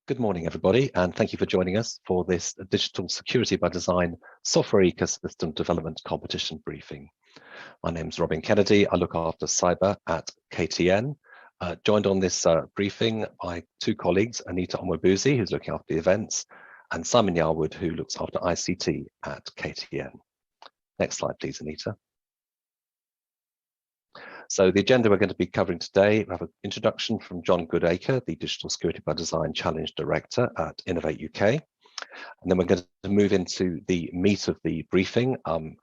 Good morning, everybody, and thank you for joining us for this Digital Security by Design Software Ecosystem Development Competition briefing. My name is Robin Kennedy. I look after cyber at KTN. Joined on this briefing by two colleagues, Anita Onwebuzi, who's looking after the events, and Simon Yarwood, who looks after ICT at KTN. Next slide, please, Anita. So the agenda we're going to be covering today, we have an introduction from John Goodacre, the Digital Security by Design Challenge Director at Innovate UK. And then we're going to move into the meat of the briefing. We're going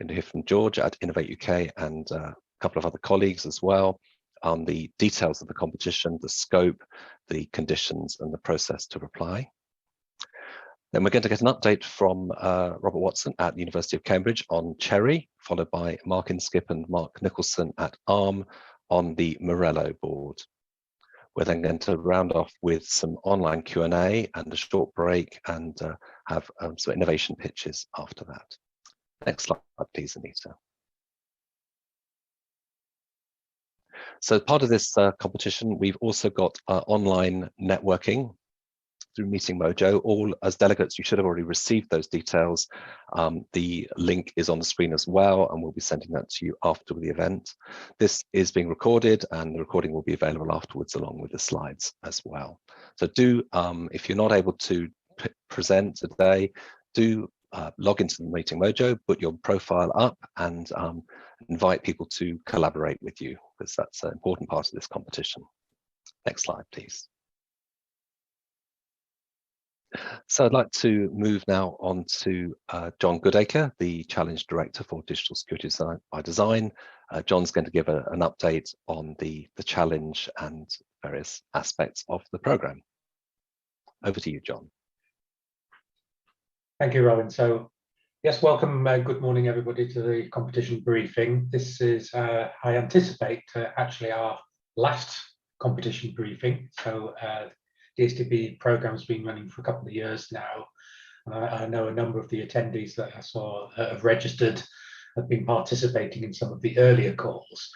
to hear from George at Innovate UK and a couple of other colleagues as well on the details of the competition, the scope, the conditions, and the process to apply. Then we're going to get an update from Robert Watson at the University of Cambridge on Cherry, followed by Mark Inskip and Mark Nicholson at ARM on the Morello board. We're then going to round off with some online Q&A and a short break and have some innovation pitches after that. Next slide, please, Anita. So part of this competition, we've also got online networking through Meeting Mojo. All as delegates, you should have already received those details. The link is on the screen as well, and we'll be sending that to you after the event. This is being recorded, and the recording will be available afterwards along with the slides as well. So do, if you're not able to present today, do log into the Meeting Mojo, put your profile up, and invite people to collaborate with you, because that's an important part of this competition. Next slide, please. So I'd like to move now on to John Goodacre, the Challenge Director for Digital Security by Design. John's going to give an update on the challenge and various aspects of the program. Over to you, John. Thank you, Robin. So, yes, welcome. Good morning, everybody, to the competition briefing. This is, I anticipate, actually our last competition briefing. So, DSbD program's been running for a couple of years now. I know a number of the attendees that I saw have registered, have been participating in some of the earlier calls.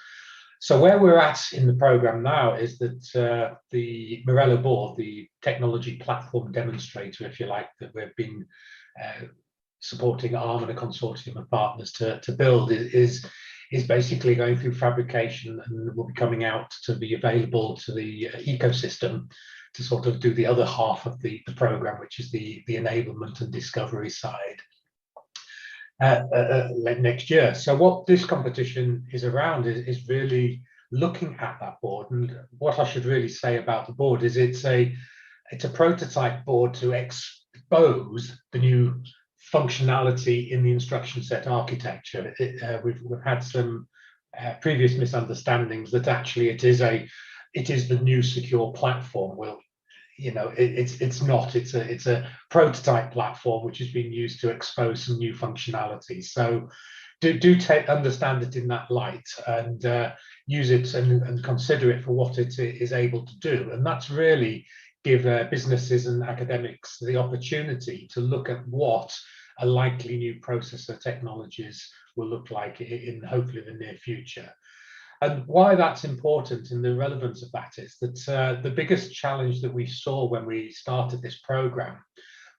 So where we're at in the program now is that the Morello board, the technology platform demonstrator, if you like, that we've been supporting ARM and a consortium of partners to build is basically going through fabrication and will be coming out to be available to the ecosystem to sort of do the other half of the program, which is the enablement and discovery side next year. So what this competition is around is really looking at that board. And what I should really say about the board is it's a prototype board to expose the new functionality in the instruction set architecture. We've had some previous misunderstandings that actually it is the new secure platform. Well, you know, it's not. It's a prototype platform which has been used to expose some new functionality. So do understand it in that light and use it and consider it for what it is able to do. And that's really give businesses and academics the opportunity to look at what a likely new processor technologies will look like in hopefully the near future. And why that's important and the relevance of that is that the biggest challenge that we saw when we started this program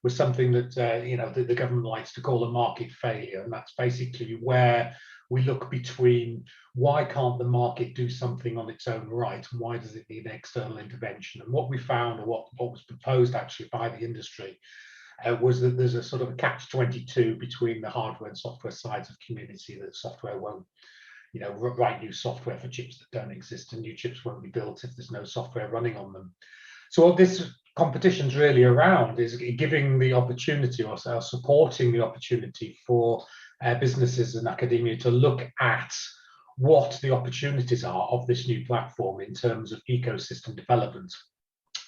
was something that you know, the government likes to call a market failure, and that's basically where we look between why can't the market do something on its own right, and why does it need external intervention? And what we found, or what was proposed actually by the industry, was that there's a sort of a catch-22 between the hardware and software sides of community, that software won't, you know, write new software for chips that don't exist, and new chips won't be built if there's no software running on them. So what this competition's really around is giving the opportunity, or supporting the opportunity for businesses and academia to look at what the opportunities are of this new platform in terms of ecosystem development.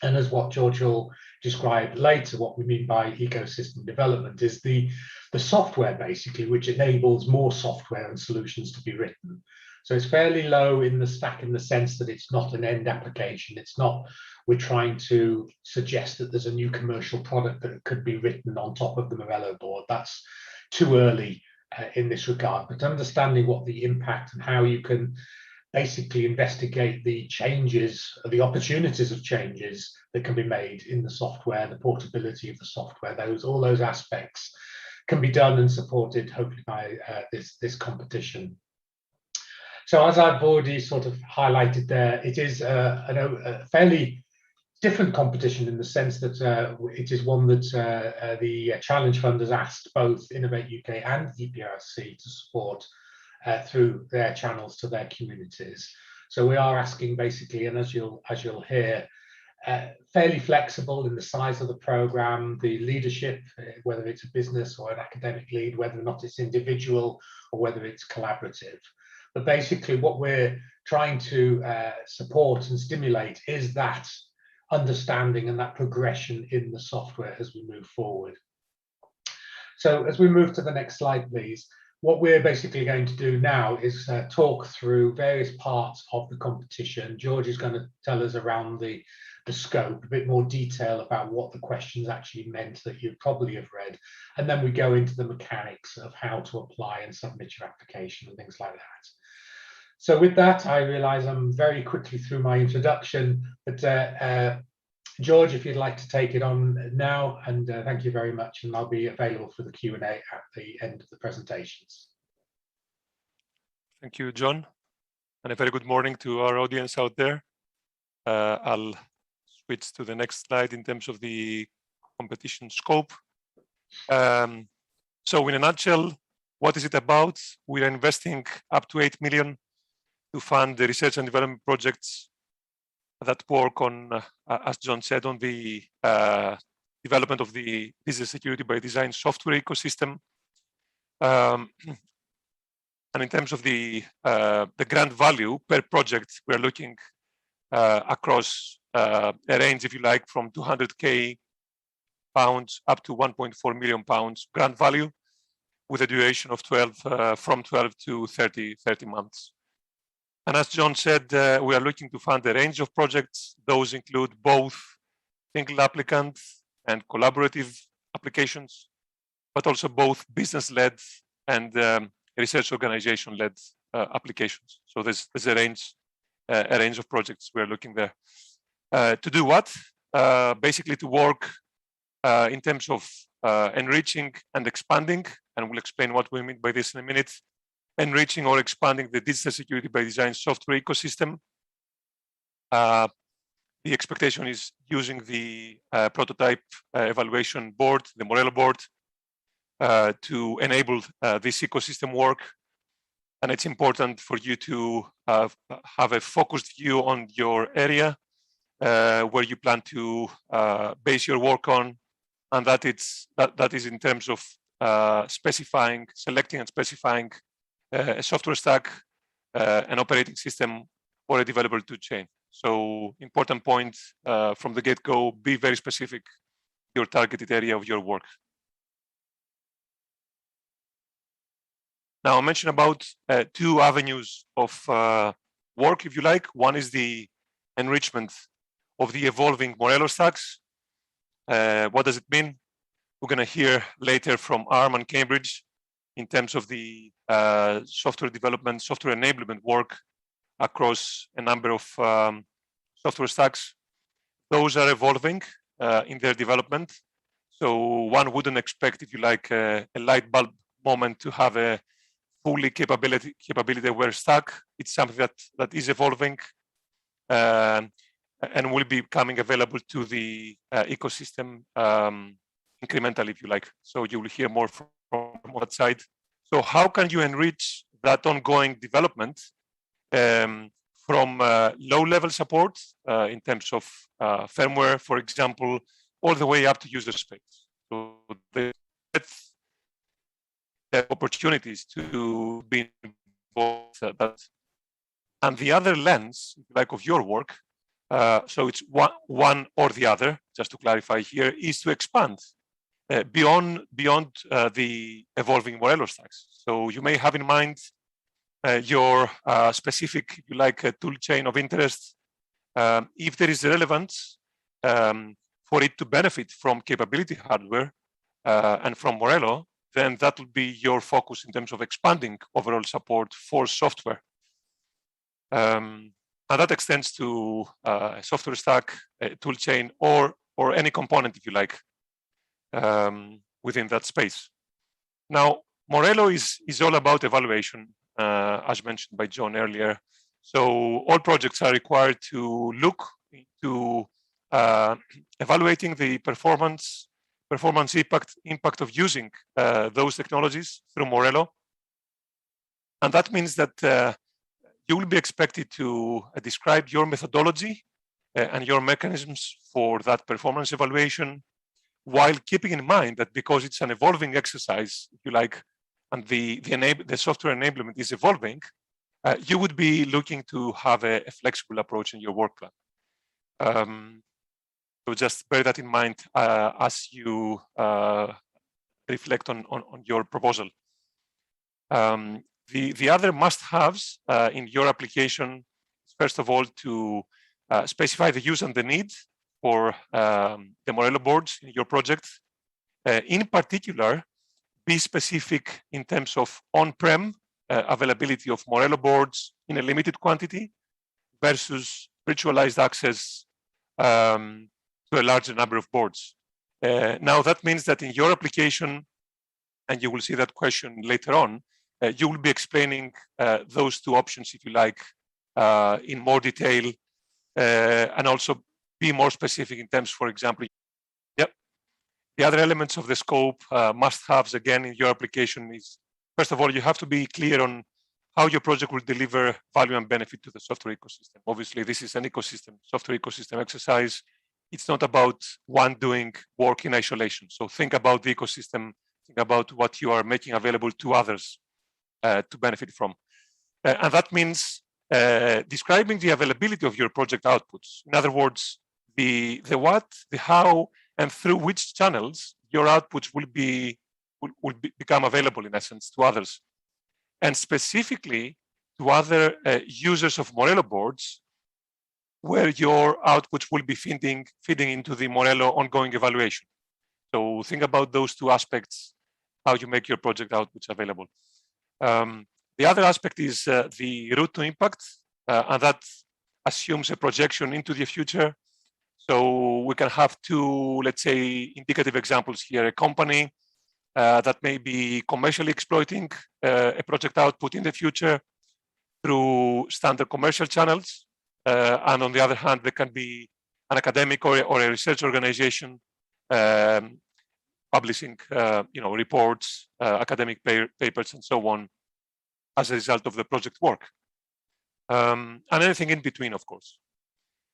And as what George will describe later, what we mean by ecosystem development is the software basically, which enables more software and solutions to be written. So it's fairly low in the stack in the sense that it's not an end application. It's not, we're trying to suggest that there's a new commercial product that could be written on top of the Morello board. That's too early in this regard, but understanding what the impact and how you can basically investigate the changes, the opportunities of changes that can be made in the software, the portability of the software, all those aspects can be done and supported hopefully by this competition. So as I've already sort of highlighted there, it is a fairly different competition in the sense that it is one that the Challenge Fund has asked both Innovate UK and UKRI to support through their channels to their communities. So we are asking basically, and as you'll hear, fairly flexible in the size of the program, the leadership, whether it's a business or an academic lead, whether or not it's individual or whether it's collaborative. But basically what we're trying to support and stimulate is that understanding and that progression in the software as we move forward. So as we move to the next slide, please. What we're basically going to do now is talk through various parts of the competition. George is going to tell us around the scope, a bit more detail about what the questions actually meant that you probably have read. And then we go into the mechanics of how to apply and submit your application and things like that. So with that, I realize I'm very quickly through my introduction, but George, if you'd like to take it on now, and thank you very much, and I'll be available for the Q&A at the end of the presentations. Thank you, John, and a very good morning to our audience out there. I'll switch to the next slide in terms of the competition scope. So in a nutshell, what is it about? We are investing up to 8 million to fund the research and development projects that work on, as John said, on the development of the business security by design software ecosystem. And in terms of the grant value per project, we're looking across a range, if you like, from 200k pounds up to 1.4 million pounds grant value, with a duration of from 12 to 30 months. And as John said, we are looking to fund a range of projects. Those include both single applicant and collaborative applications, but also both business-led and research organization-led applications. So there's a range of projects we're looking there. To do what? Basically to work in terms of enriching and expanding, and we'll explain what we mean by this in a minute, enriching or expanding the digital security by design software ecosystem. The expectation is using the prototype evaluation board, the Morello board, to enable this ecosystem work. And it's important for you to have a focused view on your area where you plan to base your work on, and that is in terms of selecting and specifying a software stack, an operating system, or a developer tool chain. So important point from the get-go, be very specific your targeted area of your work. Now I mentioned about two avenues of work, if you like. One is the enrichment of the evolving Morello stacks. What does it mean? We're going to hear later from ARM and Cambridge in terms of the software development, software enablement work across a number of software stacks. Those are evolving in their development. So one wouldn't expect, if you like, a light bulb moment to have a fully capability aware stack. It's something that is evolving and will be becoming available to the ecosystem incrementally, if you like. So you will hear more from that side. So how can you enrich that ongoing development from low-level support in terms of firmware, for example, all the way up to user space? So the opportunities to be involved. And the other lens, if you like, of your work, so it's one or the other, just to clarify here, is to expand beyond the evolving Morello stacks. So you may have in mind your specific, if you like, tool chain of interest. If there is relevance for it to benefit from capability hardware and from Morello, then that will be your focus in terms of expanding overall support for software. And that extends to a software stack, a tool chain, or any component, if you like, within that space. Now, Morello is all about evaluation, as mentioned by John earlier. So all projects are required to look into evaluating the performance impact of using those technologies through Morello. And that means that you will be expected to describe your methodology and your mechanisms for that performance evaluation, while keeping in mind that because it's an evolving exercise, if you like, and the software enablement is evolving, you would be looking to have a flexible approach in your work plan. So just bear that in mind as you reflect on your proposal. The other must-haves in your application is, first of all, to specify the use and the need for the Morello boards in your project. In particular, be specific in terms of on-prem availability of Morello boards in a limited quantity versus virtualized access to a larger number of boards. Now, that means that in your application, and you will see that question later on, you will be explaining those two options, if you like, in more detail, and also be more specific in terms, for example, the other elements of the scope, must-haves, again, in your application is, first of all, you have to be clear on how your project will deliver value and benefit to the software ecosystem. Obviously, this is an ecosystem, software ecosystem exercise. It's not about one doing work in isolation. So think about the ecosystem, think about what you are making available to others to benefit from. And that means describing the availability of your project outputs. In other words, the what, the how, and through which channels your outputs will become available, in essence, to others. And specifically to other users of Morello boards, where your outputs will be feeding into the Morello ongoing evaluation. So think about those two aspects, how you make your project outputs available. The other aspect is the route to impact, and that assumes a projection into the future. So we can have two, let's say, indicative examples here. A company that may be commercially exploiting a project output in the future through standard commercial channels. And on the other hand, there can be an academic or a research organization publishing reports, academic papers, and so on as a result of the project work. And anything in between, of course.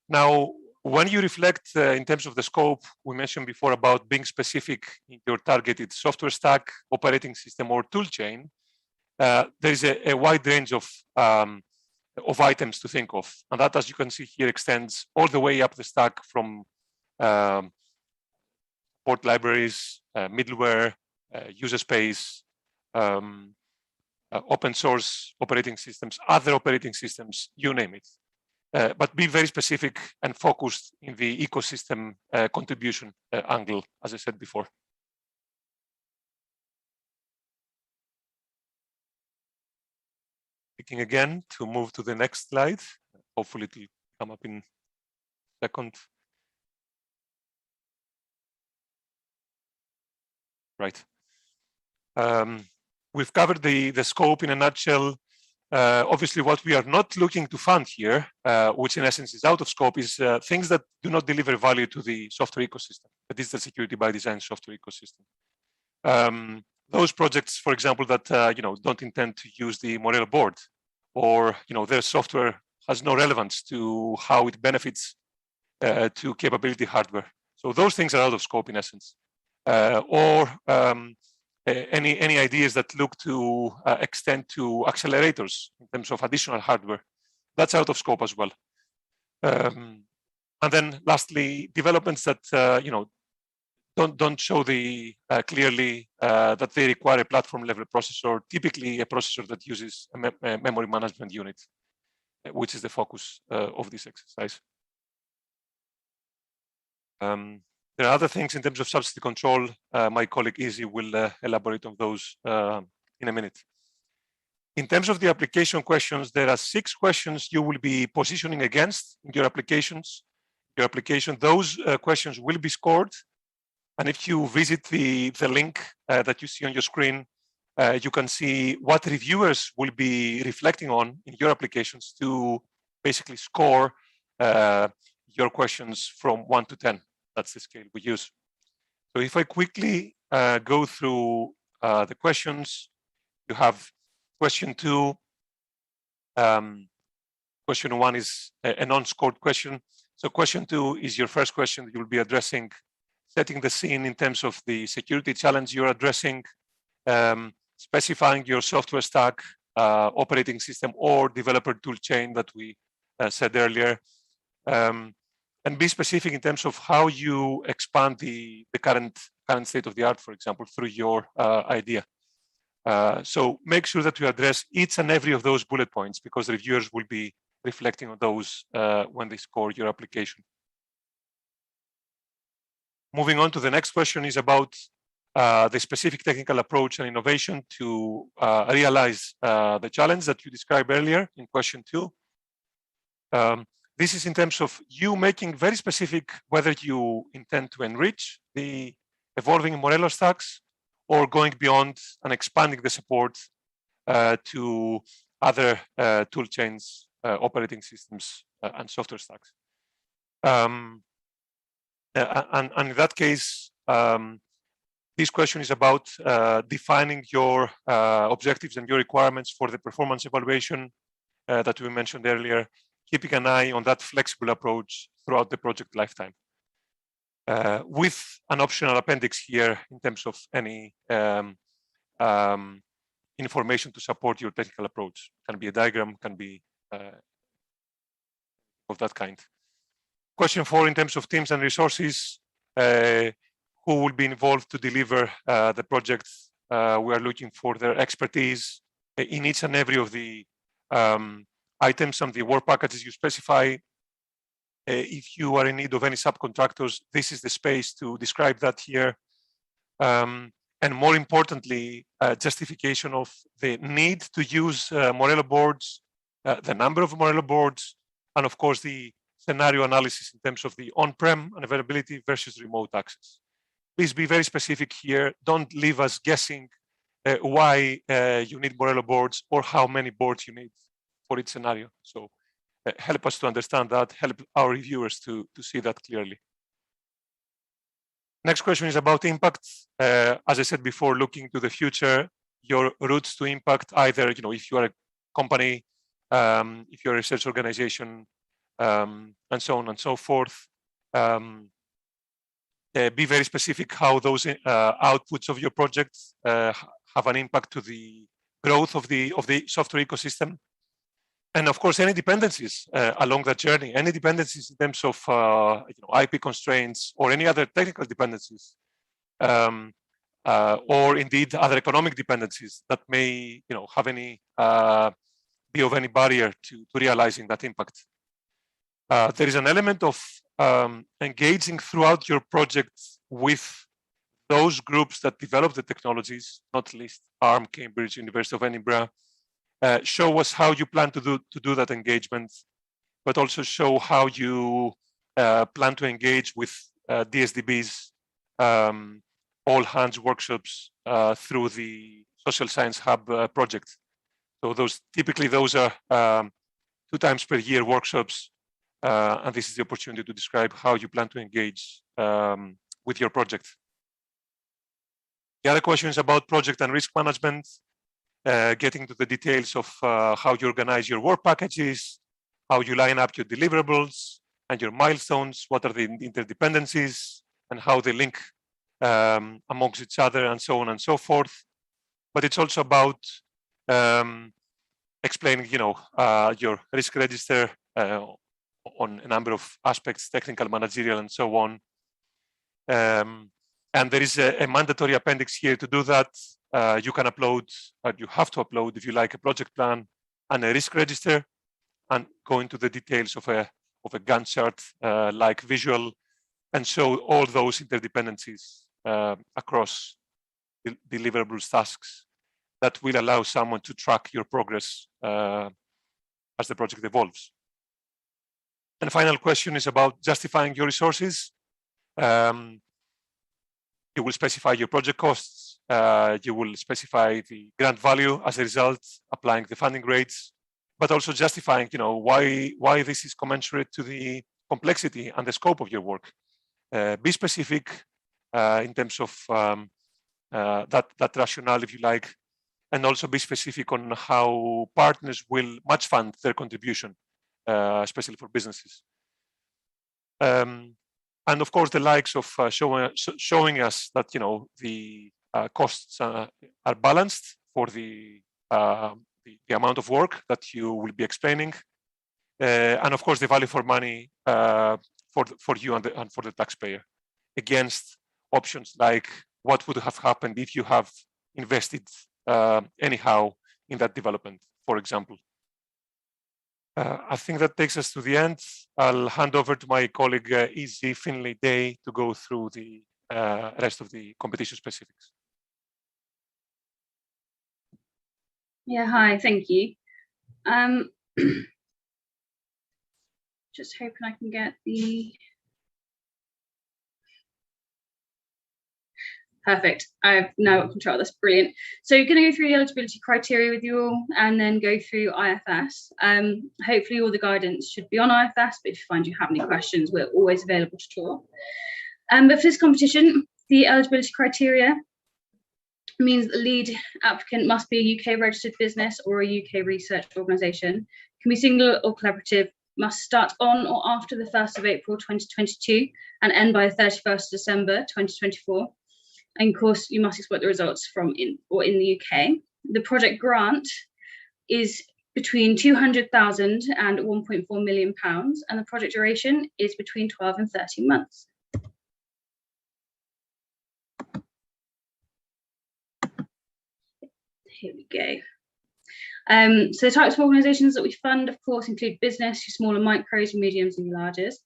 Now, when you reflect in terms of the scope, we mentioned before about being specific in your targeted software stack, operating system, or tool chain, there is a wide range of items to think of. And that, as you can see here, extends all the way up the stack from port libraries, middleware, user space, open source operating systems, other operating systems, you name it. But be very specific and focused in the ecosystem contribution angle, as I said before. Clicking again to move to the next slide. Hopefully it will come up in a second. Right. We've covered the scope in a nutshell. Obviously, what we are not looking to fund here, which in essence is out of scope, is things that do not deliver value to the software ecosystem, the digital security by design software ecosystem. Those projects, for example, that don't intend to use the Morello board, or their software has no relevance to how it benefits to capability hardware. So those things are out of scope in essence. Or any ideas that look to extend to accelerators in terms of additional hardware, that's out of scope as well. And then lastly, developments that don't show clearly that they require a platform level processor, typically a processor that uses a memory management unit, which is the focus of this exercise. There are other things in terms of subsidy control. My colleague Izzy will elaborate on those in a minute. In terms of the application questions, there are 6 questions you will be positioning against in your applications. Those questions will be scored. And if you visit the link that you see on your screen, you can see what reviewers will be reflecting on in your applications to basically score your questions from 1 to 10. That's the scale we use. So if I quickly go through the questions, you have question 2. Question 1 is a non-scored question. So question 2 is your first question that you'll be addressing, setting the scene in terms of the security challenge you're addressing, specifying your software stack, operating system, or developer tool chain that we said earlier, and be specific in terms of how you expand the current state of the art, for example, through your idea. So make sure that you address each and every of those bullet points, because reviewers will be reflecting on those when they score your application. Moving on to the next question is about the specific technical approach and innovation to realize the challenge that you described earlier in question 2. This is in terms of you making very specific whether you intend to enrich the evolving Morello stacks or going beyond and expanding the support to other tool chains, operating systems, and software stacks. And in that case, this question is about defining your objectives and your requirements for the performance evaluation that we mentioned earlier, keeping an eye on that flexible approach throughout the project lifetime. With an optional appendix here in terms of any information to support your technical approach. Can be a diagram, can be of that kind. Question 4, in terms of teams and resources, who will be involved to deliver the project? We are looking for their expertise in each and every of the items and the work packages you specify. If you are in need of any subcontractors, this is the space to describe that here. And more importantly, justification of the need to use Morello boards, the number of Morello boards, and of course the scenario analysis in terms of the on-prem and availability versus remote access. Please be very specific here. Don't leave us guessing why you need Morello boards or how many boards you need for each scenario. So help us to understand that, help our reviewers to see that clearly. Next question is about impact. As I said before, looking to the future, your routes to impact, either if you are a company, if you're a research organization, and so on and so forth. Be very specific how those outputs of your projects have an impact to the growth of the software ecosystem. And of course, any dependencies along that journey, any dependencies in terms of IP constraints or any other technical dependencies, or indeed other economic dependencies that may have any be of any barrier to realizing that impact. There is an element of engaging throughout your project with those groups that develop the technologies, not least ARM, Cambridge, University of Edinburgh. Show us how you plan to do that engagement, but also show how you plan to engage with DSDB's all hands workshops through the Social Science Hub project. So typically those are 2 times per year workshops, and this is the opportunity to describe how you plan to engage with your project. The other question is about project and risk management. Getting to the details of how you organize your work packages, how you line up your deliverables and your milestones, what are the interdependencies and how they link amongst each other, and so on and so forth. But it's also about explaining, your risk register on a number of aspects, technical, managerial, and so on. And there is a mandatory appendix here to do that. You can upload, you have to upload, if you like, a project plan and a risk register, and go into the details of a Gantt chart like visual, and show all those interdependencies across deliverables, tasks, that will allow someone to track your progress as the project evolves. And the final question is about justifying your resources. You will specify your project costs. You will specify the grant value as a result, applying the funding rates, but also justifying, why this is commensurate to the complexity and the scope of your work. Be specific in terms of that rationale, if you like, and also be specific on how partners will match fund their contribution, especially for businesses. And of course, the likes of showing us that the costs are balanced for the amount of work that you will be explaining, and of course the value for money for you and for the taxpayer, against options like what would have happened if you have invested anyhow in that development, for example. I think that takes us to the end. I'll hand over to my colleague Izzy Finlay-Day to go through the rest of the competition specifics. Yeah, hi, thank you. Just hoping I can get the... Perfect. I've now got control. That's brilliant. So you're going to go through the eligibility criteria with you all and then go through IFS. Hopefully all the guidance should be on IFS, but if you find you have any questions, we're always available to talk. But for this competition, the eligibility criteria means that the lead applicant must be a UK registered business or a UK research organisation, can be single or collaborative, must start on or after the 1st of April 2022 and end by the 31st of December 2024. And of course, you must export the results from in the UK. The project grant is between £200,000 and £1.4 million, and the project duration is between 12 and 13 months. Here we go. So the types of organisations that we fund, of course, include business, your smaller micros, your mediums, and your larges.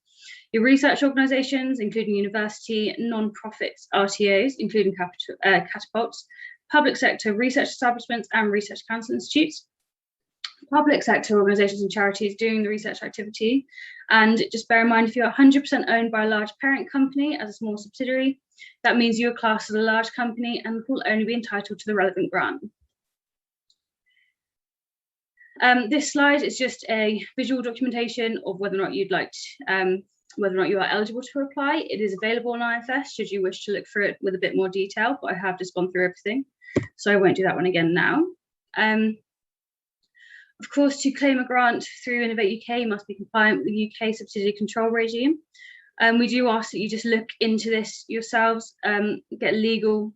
Your research organisations, including university, non-profits, RTOs, including catapults, public sector research establishments and research council institutes, public sector organisations and charities doing the research activity. And just bear in mind, if you're 100% owned by a large parent company as a small subsidiary, that means you're classed as a large company and will only be entitled to the relevant grant. This slide is just a visual documentation of whether or not you'd like to, whether or not you are eligible to apply. It is available on IFS should you wish to look through it with a bit more detail, but I have just gone through everything, so I won't do that one again now. Of course, to claim a grant through Innovate UK, you must be compliant with the UK subsidiary control regime. We do ask that you just look into this yourselves, get legal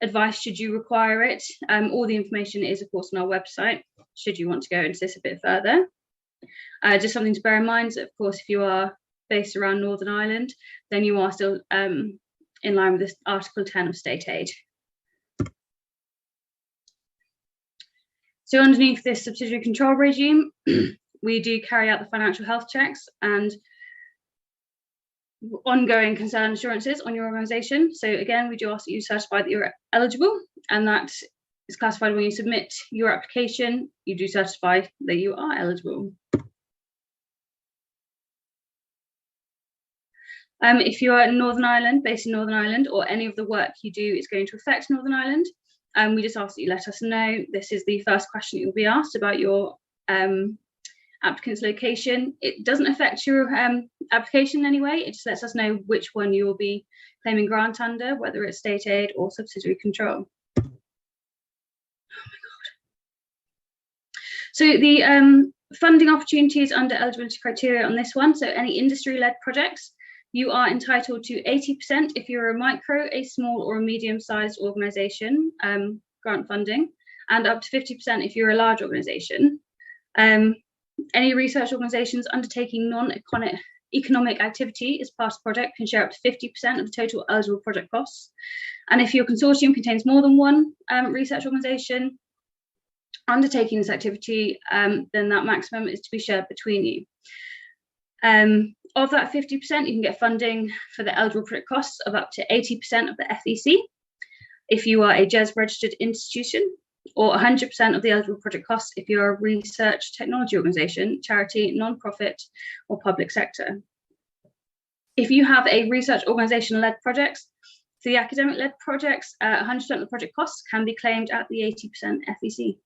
advice should you require it. All the information is, of course, on our website, should you want to go into this a bit further. Just something to bear in mind is that, of course, if you are based around Northern Ireland, then you are still in line with this Article 10 of state aid. So underneath this subsidiary control regime, we do carry out the financial health checks and ongoing concern assurances on your organisation. So again, we do ask that you certify that you're eligible, and that is classified when you submit your application. You do certify that you are eligible. If you are in Northern Ireland, based in Northern Ireland, or any of the work you do is going to affect Northern Ireland, we just ask that you let us know. This is the first question that you'll be asked about your applicant's location. It doesn't affect your application in any way. It just lets us know which one you will be claiming grant under, whether it's state aid or subsidiary control. Oh my God. So the funding opportunities under eligibility criteria on this one, so any industry-led projects, you are entitled to 80% if you're a micro, a small or a medium-sized organisation, grant funding, and up to 50% if you're a large organisation. Any research organisations undertaking non-economic activity as part of the project can share up to 50% of the total eligible project costs. And if your consortium contains more than one research organisation undertaking this activity, then that maximum is to be shared between you. Of that 50%, you can get funding for the eligible project costs of up to 80% of the FEC. If you are a JES registered institution, or 100% of the eligible project costs if you're a research technology organisation, charity, non-profit, or public sector. If you have a research organisation-led projects, for the academic-led projects, 100% of the project costs can be claimed at the 80% FEC.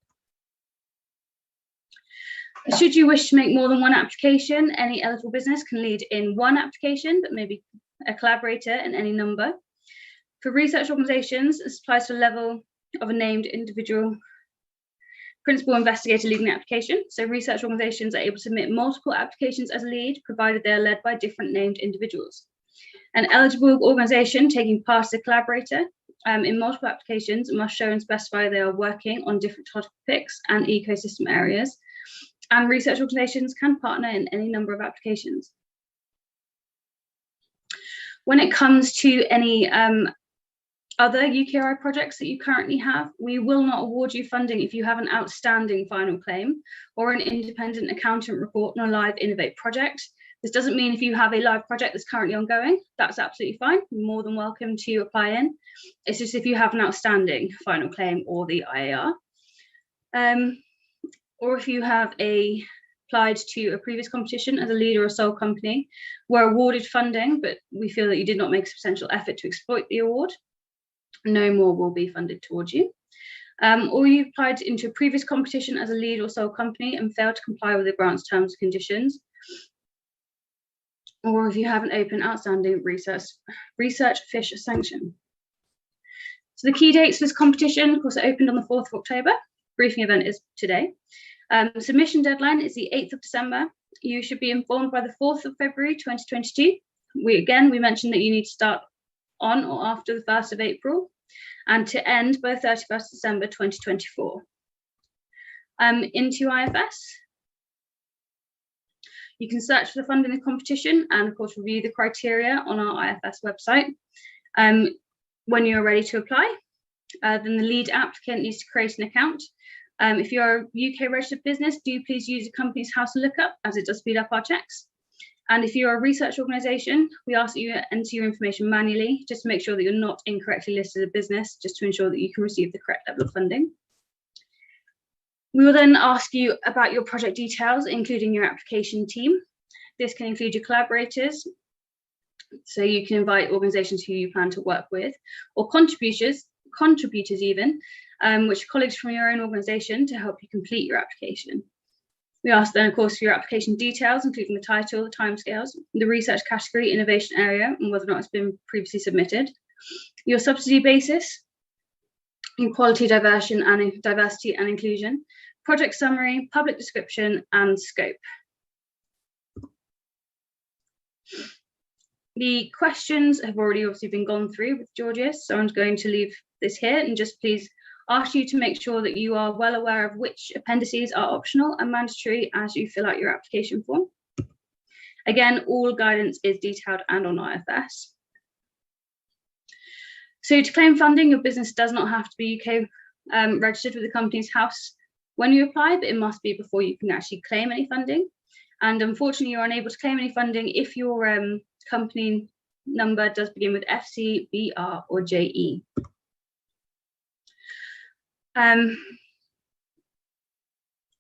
Should you wish to make more than one application, any eligible business can lead in one application, but maybe a collaborator in any number. For research organisations, this applies to a level of a named individual principal investigator leading the application. So research organisations are able to submit multiple applications as a lead, provided they are led by different named individuals. An eligible organisation taking part as a collaborator in multiple applications must show and specify they are working on different topics and ecosystem areas. And research organisations can partner in any number of applications. When it comes to any other UKRI projects that you currently have, we will not award you funding if you have an outstanding final claim or an independent accountant report on a live Innovate project. This doesn't mean if you have a live project that's currently ongoing, that's absolutely fine. You're more than welcome to apply in. It's just if you have an outstanding final claim or the IAR. Or if you have applied to a previous competition as a lead or a sole company, were awarded funding, but we feel that you did not make a substantial effort to exploit the award, no more will be funded towards you. Or you applied into a previous competition as a lead or sole company and failed to comply with the grant's terms and conditions. Or if you have an open outstanding research fish sanction. So the key dates for this competition, of course, it opened on the 4th of October. Briefing event is today. Submission deadline is the 8th of December. You should be informed by the 4th of February 2022. We mentioned that you need to start on or after the 1st of April and to end by the 31st December 2024. Into IFS. You can search for the funding of the competition and of course review the criteria on our IFS website. When you're ready to apply, then the lead applicant needs to create an account. If you're a UK registered business, do please use the company's house lookup as it does speed up our checks. And if you're a research organisation, we ask that you enter your information manually just to make sure that you're not incorrectly listed as a business, just to ensure that you can receive the correct level of funding. We will then ask you about your project details, including your application team. This can include your collaborators, so you can invite organisations who you plan to work with, or contributors even, which are colleagues from your own organisation to help you complete your application. We ask then, of course, for your application details, including the title, the timescales, the research category, innovation area, and whether or not it's been previously submitted, your subsidy basis, your quality, diversity and inclusion, project summary, public description, and scope. The questions have already obviously been gone through with Georgios, so I'm going to leave this here and just please ask you to make sure that you are well aware of which appendices are optional and mandatory as you fill out your application form. Again, all guidance is detailed and on IFS. So to claim funding, your business does not have to be UK registered with the company's house when you apply, but it must be before you can actually claim any funding. And unfortunately, you're unable to claim any funding if your company number does begin with FC, BR, or JE.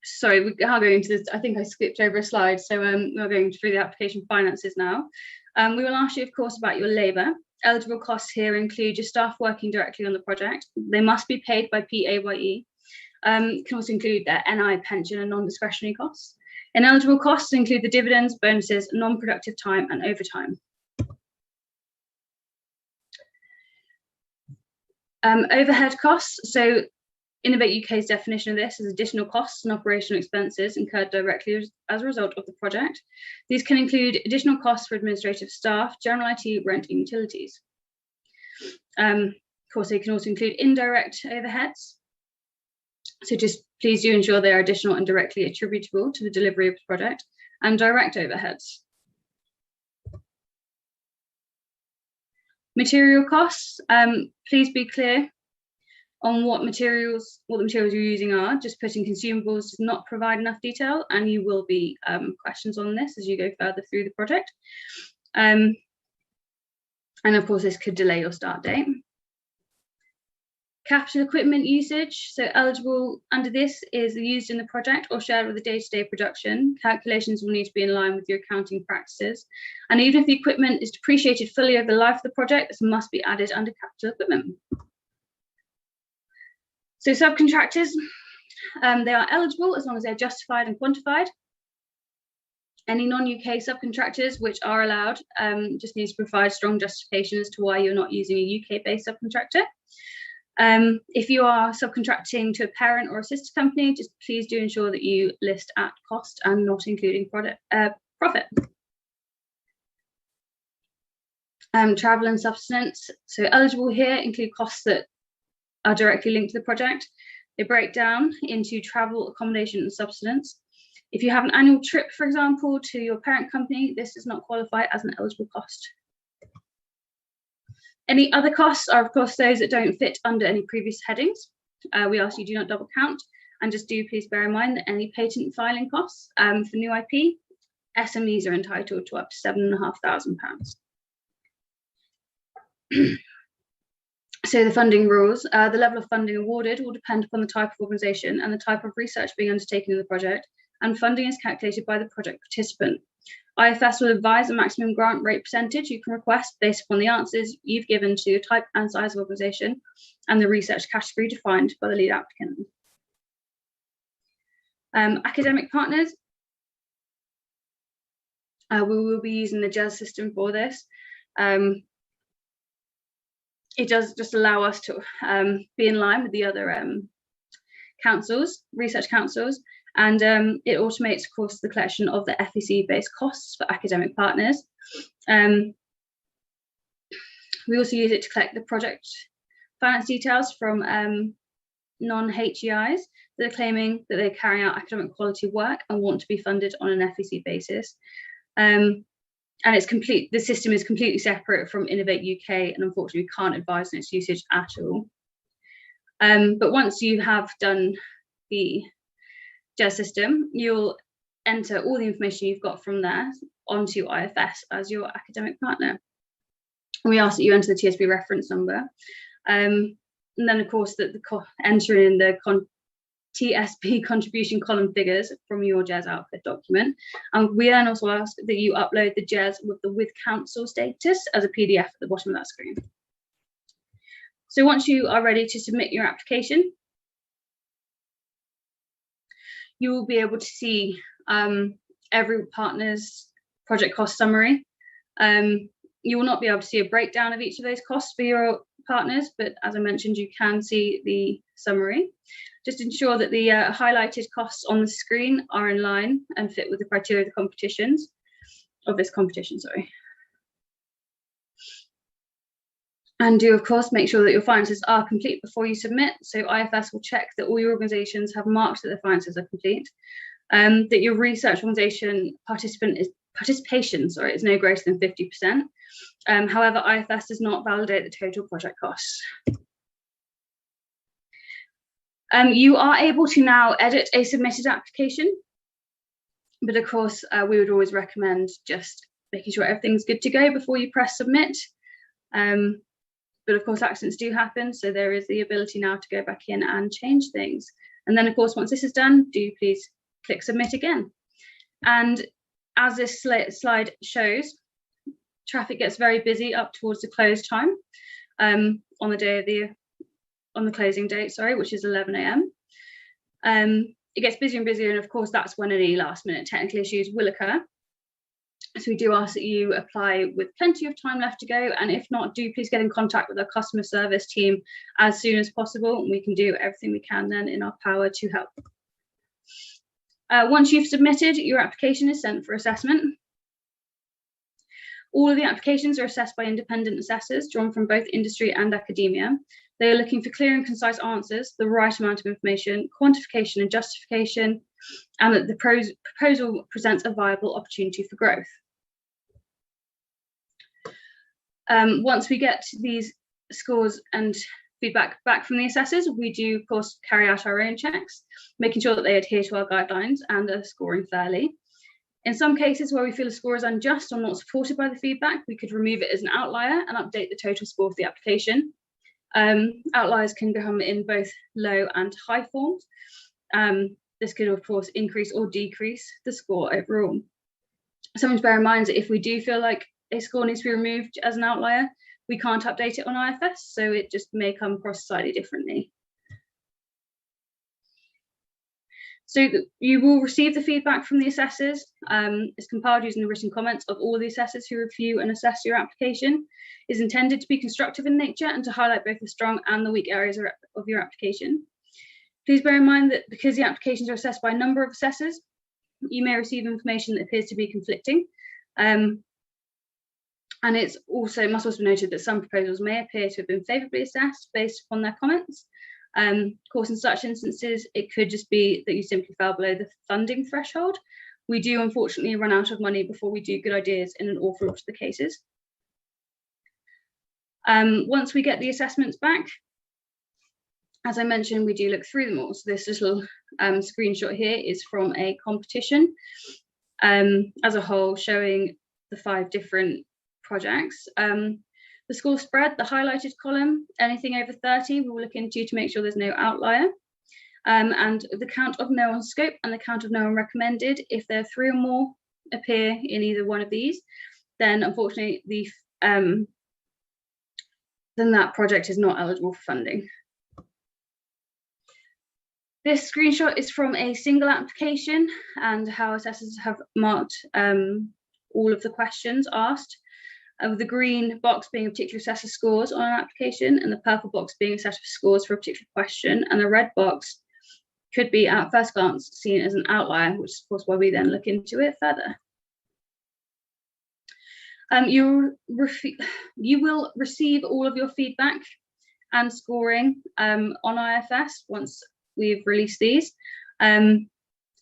Sorry, we are going into this. I think I skipped over a slide, so we're going through the application finances now. We will ask you, of course, about your labour. Eligible costs here include your staff working directly on the project. They must be paid by PAYE. Can also include their NI, pension, and non-discretionary costs. Ineligible costs include the dividends, bonuses, non-productive time, and overtime. Overhead costs. So Innovate UK's definition of this is additional costs and operational expenses incurred directly as a result of the project. These can include additional costs for administrative staff, general IT, rent, and utilities. Of course, they can also include indirect overheads. So just please do ensure they are additional and directly attributable to the delivery of the project, and direct overheads. Material costs. Please be clear on what the materials you're using are. Just putting consumables does not provide enough detail, and you will be questions on this as you go further through the project. And of course, this could delay your start date. Capital equipment usage, so eligible under this is used in the project or shared with the day-to-day production. Calculations will need to be in line with your accounting practices. And even if the equipment is depreciated fully over the life of the project, this must be added under capital equipment. So subcontractors, they are eligible as long as they're justified and quantified. Any non-UK subcontractors which are allowed just need to provide strong justification as to why you're not using a UK-based subcontractor. If you are subcontracting to a parent or a sister company, just please do ensure that you list at cost and not including profit. Travel and subsistence. So eligible here include costs that are directly linked to the project. They break down into travel, accommodation, and subsistence. If you have an annual trip, for example, to your parent company, this does not qualify as an eligible cost. Any other costs are, of course, those that don't fit under any previous headings. We ask you do not double count, and just do please bear in mind that any patent filing costs for new IP, SMEs are entitled to up to £7,500. So the funding rules, the level of funding awarded will depend upon the type of organisation and the type of research being undertaken in the project, and funding is calculated by the project participant. IFS will advise the maximum grant rate percentage you can request based upon the answers you've given to your type and size of organisation and the research category defined by the lead applicant. Academic partners, we will be using the JES system for this. It does just allow us to be in line with the other councils, research councils, and it automates, of course, the collection of the FEC-based costs for academic partners. We also use it to collect the project finance details from non-HEIs that are claiming that they're carrying out academic quality work and want to be funded on an FEC basis. And it's complete. The system is completely separate from Innovate UK, and unfortunately, we can't advise on its usage at all. But once you have done the JES system, you'll enter all the information you've got from there onto IFS as your academic partner. We ask that you enter the TSB reference number, and then, of course, that enter in the TSB contribution column figures from your JES output document. And we then also ask that you upload the JES with the with council status as a PDF at the bottom of that screen. So once you are ready to submit your application, you will be able to see every partner's project cost summary. You will not be able to see a breakdown of each of those costs for your partners, but as I mentioned, you can see the summary. Just ensure that the highlighted costs on the screen are in line and fit with the criteria of this competition, sorry. And do, of course, make sure that your finances are complete before you submit. So IFS will check that all your organisations have marked that their finances are complete, that your research organisation participation is no greater than 50%. However, IFS does not validate the total project costs. You are able to now edit a submitted application, but of course, we would always recommend just making sure everything's good to go before you press submit. But of course, accidents do happen, so there is the ability now to go back in and change things. And then, of course, once this is done, do please click submit again. And as this slide shows, traffic gets very busy up towards the close time on the closing date, sorry, which is 11 AM. It gets busier and busier, and of course, that's when any last-minute technical issues will occur. So we do ask that you apply with plenty of time left to go, and if not, do please get in contact with our customer service team as soon as possible, and we can do everything we can then in our power to help. Once you've submitted, your application is sent for assessment. All of the applications are assessed by independent assessors drawn from both industry and academia. They are looking for clear and concise answers, the right amount of information, quantification and justification, and that the proposal presents a viable opportunity for growth. Once we get these scores and feedback back from the assessors, we do, of course, carry out our own checks, making sure that they adhere to our guidelines and are scoring fairly. In some cases where we feel a score is unjust or not supported by the feedback, we could remove it as an outlier and update the total score for the application. Outliers can come in both low and high forms. This could, of course, increase or decrease the score overall. Something to bear in mind is that if we do feel like a score needs to be removed as an outlier, we can't update it on IFS, so it just may come across slightly differently. So you will receive the feedback from the assessors. It's compiled using the written comments of all the assessors who review and assess your application. Is intended to be constructive in nature and to highlight both the strong and the weak areas of your application. Please bear in mind that because the applications are assessed by a number of assessors, you may receive information that appears to be conflicting. And it must also be noted that some proposals may appear to have been favourably assessed based upon their comments. Of course, in such instances, it could just be that you simply fell below the funding threshold. We do unfortunately run out of money before we do good ideas in an awful lot of the cases. Once we get the assessments back, as I mentioned, we do look through them all. So this little screenshot here is from a competition as a whole, showing the 5 different projects. The score spread, the highlighted column, anything over 30, we will look into to make sure there's no outlier. And the count of no on scope and the count of no on recommended, if there are 3 or more appear in either one of these, then unfortunately then that project is not eligible for funding. This screenshot is from a single application and how assessors have marked all of the questions asked, with the green box being a particular set of scores on an application and the purple box being a set of scores for a particular question, and the red box could be at first glance seen as an outlier, which is of course why we then look into it further. You will receive all of your feedback and scoring on IFS once we've released these. It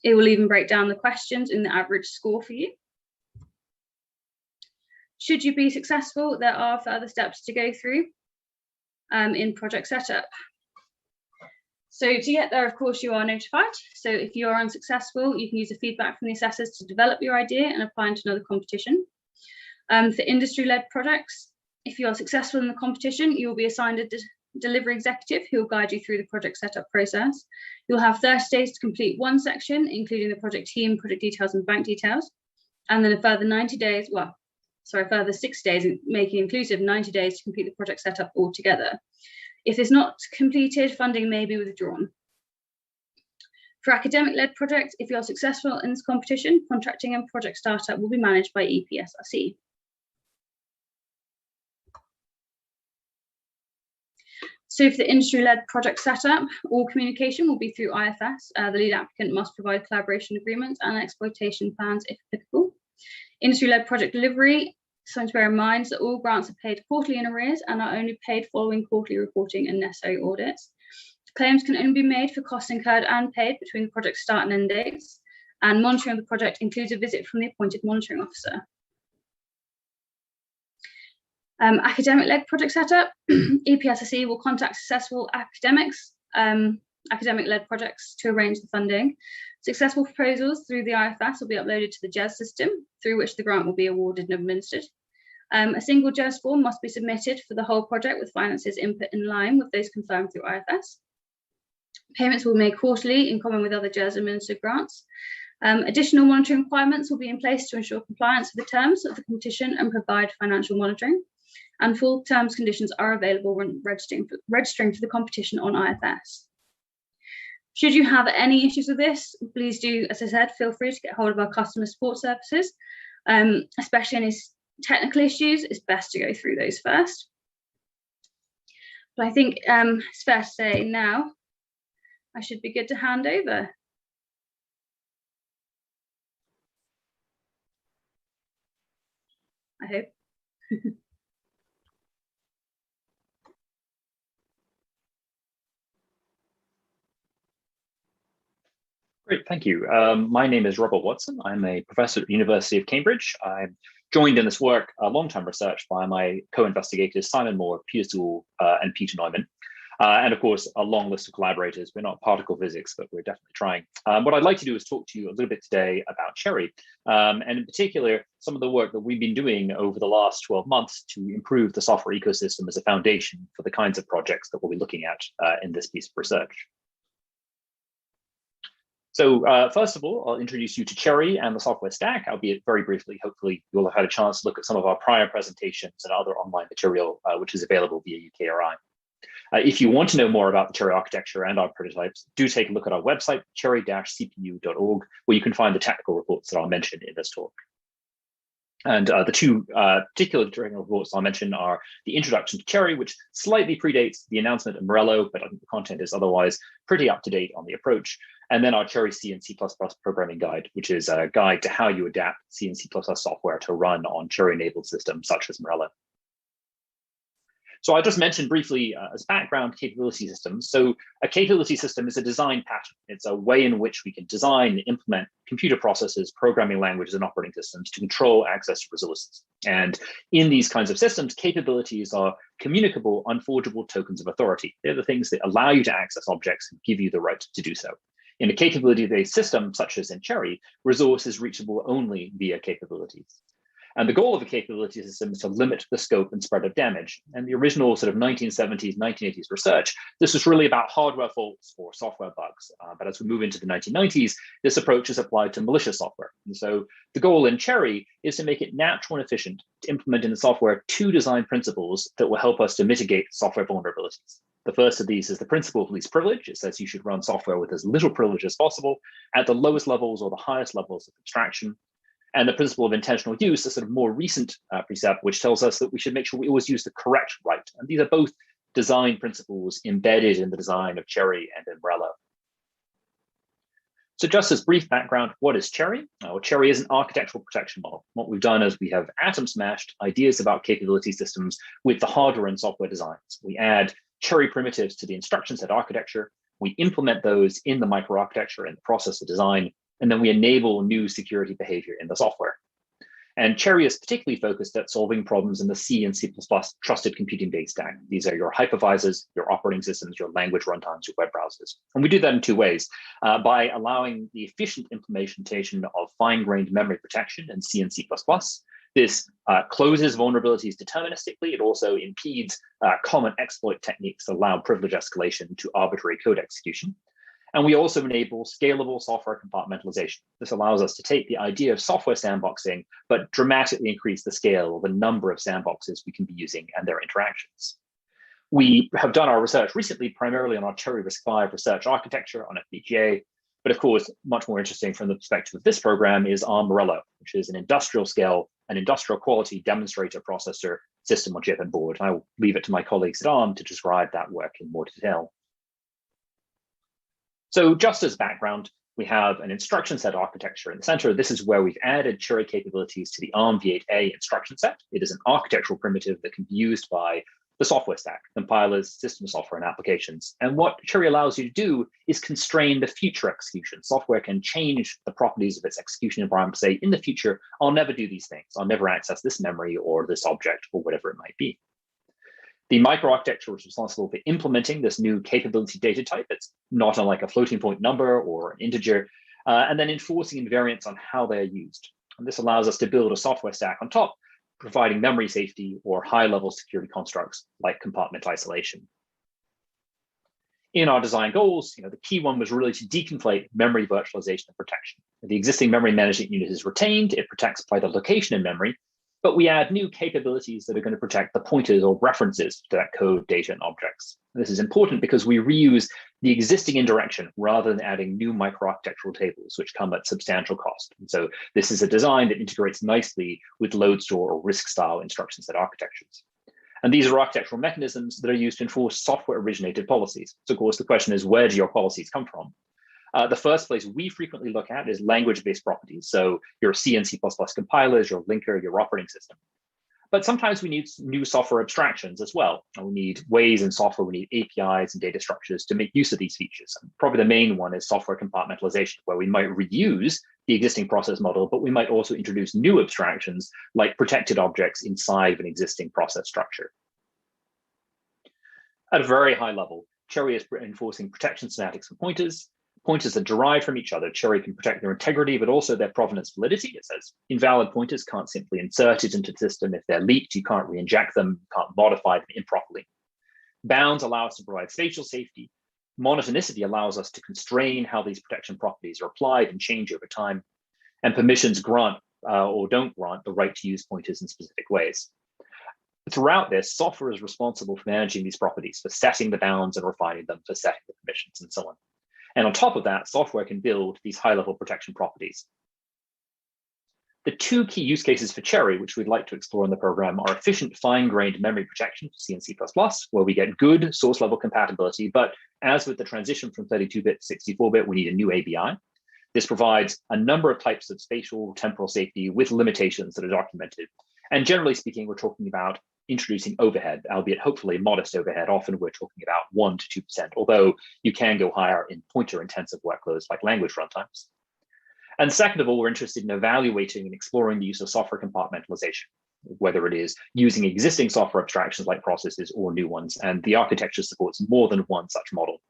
will even break down the questions in the average score for you. Should you be successful, there are further steps to go through in project setup. So to get there, of course, you are notified. So if you are unsuccessful, you can use the feedback from the assessors to develop your idea and apply into another competition. For industry-led projects, if you are successful in the competition, you will be assigned a delivery executive who will guide you through the project setup process. You'll have 30 days to complete one section, including the project team, project details, and bank details, and then a further 90 days, further 6 days, making inclusive 90 days to complete the project setup altogether. If it's not completed, funding may be withdrawn. For academic-led projects, if you are successful in this competition, contracting and project startup will be managed by EPSRC. So for the industry-led project setup, all communication will be through IFS. The lead applicant must provide collaboration agreements and exploitation plans if applicable. Industry-led project delivery, something to bear in mind is that all grants are paid quarterly in arrears and are only paid following quarterly reporting and necessary audits. Claims can only be made for costs incurred and paid between the project start and end dates, and monitoring of the project includes a visit from the appointed monitoring officer. Academic-led project setup, EPSRC will contact successful academics, academic-led projects to arrange the funding. Successful proposals through the IFS will be uploaded to the JES system, through which the grant will be awarded and administered. A single JES form must be submitted for the whole project with finances input in line with those confirmed through IFS. Payments will be made quarterly in common with other JES administered grants. Additional monitoring requirements will be in place to ensure compliance with the terms of the competition and provide financial monitoring. And full terms conditions are available when registering for the competition on IFS. Should you have any issues with this, please do, as I said, feel free to get hold of our customer support services, especially any technical issues. It's best to go through those first. But I think it's fair to say now I should be good to hand over. I hope. Great, thank you. My name is Robert Watson. I'm a professor at the University of Cambridge. I'm joined in this work, long-term research, by my co-investigators Simon Moore, Peter Sewell, and Peter Neumann. And of course, a long list of collaborators. We're not particle physics, but we're definitely trying. What I'd like to do is talk to you a little bit today about Cherry, and in particular, some of the work that we've been doing over the last 12 months to improve the software ecosystem as a foundation for the kinds of projects that we'll be looking at in this piece of research. So first of all, I'll introduce you to Cherry and the software stack, albeit very briefly. Hopefully you'll have had a chance to look at some of our prior presentations and other online material, which is available via UKRI. If you want to know more about the Cherry architecture and our prototypes, do take a look at our website, cherry-cpu.org, where you can find the technical reports that I'll mention in this talk. And the two particular technical reports I'll mention are the introduction to Cherry, which slightly predates the announcement of Morello, but I think the content is otherwise pretty up to date on the approach. And then our Cherry C and C++ programming guide, which is a guide to how you adapt C and C++ software to run on Cherry-enabled systems such as Morello. So I just mentioned briefly as background capability systems. So a capability system is a design pattern. It's a way in which we can design and implement computer processes, programming languages, and operating systems to control access to resources. And in these kinds of systems, capabilities are communicable, unforgeable tokens of authority. They're the things that allow you to access objects and give you the right to do so. In a capability-based system, such as in Cherry, resource is reachable only via capabilities. And the goal of a capability system is to limit the scope and spread of damage. And the original sort of 1970s, 1980s research, this was really about hardware faults or software bugs. But as we move into the 1990s, this approach is applied to malicious software. And so the goal in Cherry is to make it natural and efficient to implement in the software two design principles that will help us to mitigate software vulnerabilities. The first of these is the principle of least privilege. It says you should run software with as little privilege as possible at the lowest levels or the highest levels of abstraction. And the principle of intentional use, a sort of more recent precept, which tells us that we should make sure we always use the correct right. And these are both design principles embedded in the design of Cherry and in Morello. So just as brief background, what is Cherry? Well, Cherry is an architectural protection model. What we've done is we have atom smashed ideas about capability systems with the hardware and software designs. We add Cherry primitives to the instruction set architecture. We implement those in the microarchitecture and the process of design. And then we enable new security behavior in the software. And Cherry is particularly focused at solving problems in the C and C++ trusted computing-based stack. These are your hypervisors, your operating systems, your language runtimes, your web browsers. And we do that in two ways, by allowing the efficient implementation of fine-grained memory protection in C and C++. This closes vulnerabilities deterministically. It also impedes common exploit techniques that allow privilege escalation to arbitrary code execution. And we also enable scalable software compartmentalisation. This allows us to take the idea of software sandboxing, but dramatically increase the scale of the number of sandboxes we can be using and their interactions. We have done our research recently primarily on our Cherry RISC-V research architecture on FPGA, but of course, much more interesting from the perspective of this program is our Morello, which is an industrial scale and industrial quality demonstrator processor system on chip and board. I will leave it to my colleagues at ARM to describe that work in more detail. So just as background, we have an instruction set architecture in the center. This is where we've added Cherry capabilities to the ARM v8a instruction set. It is an architectural primitive that can be used by the software stack, compilers, system software, and applications. And what Cherry allows you to do is constrain the future execution. Software can change the properties of its execution environment, say, in the future, I'll never do these things. I'll never access this memory or this object or whatever it might be. The microarchitecture is responsible for implementing this new capability data type. It's not unlike a floating point number or an integer, and then enforcing invariants on how they're used. And this allows us to build a software stack on top, providing memory safety or high-level security constructs like compartment isolation. In our design goals, the key one was really to deconflate memory virtualization and protection. The existing memory management unit is retained. It protects by the location in memory, but we add new capabilities that are going to protect the pointers or references to that code, data, and objects. And this is important because we reuse the existing indirection rather than adding new microarchitectural tables, which come at substantial cost. And so this is a design that integrates nicely with load store or RISC-style instruction set architectures. And these are architectural mechanisms that are used to enforce software-originated policies. So of course, the question is, where do your policies come from? The first place we frequently look at is language-based properties. So your C and C++ compilers, your linker, your operating system. But sometimes we need new software abstractions as well. And we need ways in software, we need APIs and data structures to make use of these features. And probably the main one is software compartmentalisation, where we might reuse the existing process model, but we might also introduce new abstractions like protected objects inside of an existing process structure. At a very high level, Cherry is enforcing protection semantics for pointers. Pointers are derived from each other. Cherry can protect their integrity, but also their provenance validity. It says invalid pointers can't simply insert it into the system. If they're leaked, you can't re-inject them, you can't modify them improperly. Bounds allow us to provide spatial safety. Monotonicity allows us to constrain how these protection properties are applied and change over time. And permissions grant or don't grant the right to use pointers in specific ways. Throughout this, software is responsible for managing these properties, for setting the bounds and refining them, for setting the permissions and so on. And on top of that, software can build these high-level protection properties. The two key use cases for Cherry, which we'd like to explore in the program, are efficient fine-grained memory protection for C and C++, where we get good source-level compatibility, but as with the transition from 32-bit to 64-bit, we need a new ABI. This provides a number of types of spatial temporal safety with limitations that are documented. And generally speaking, we're talking about introducing overhead, albeit hopefully modest overhead. Often we're talking about 1 to 2%, although you can go higher in pointer-intensive workloads like language runtimes. And second of all, we're interested in evaluating and exploring the use of software compartmentalization, whether it is using existing software abstractions like processes or new ones. And the architecture supports more than one such model.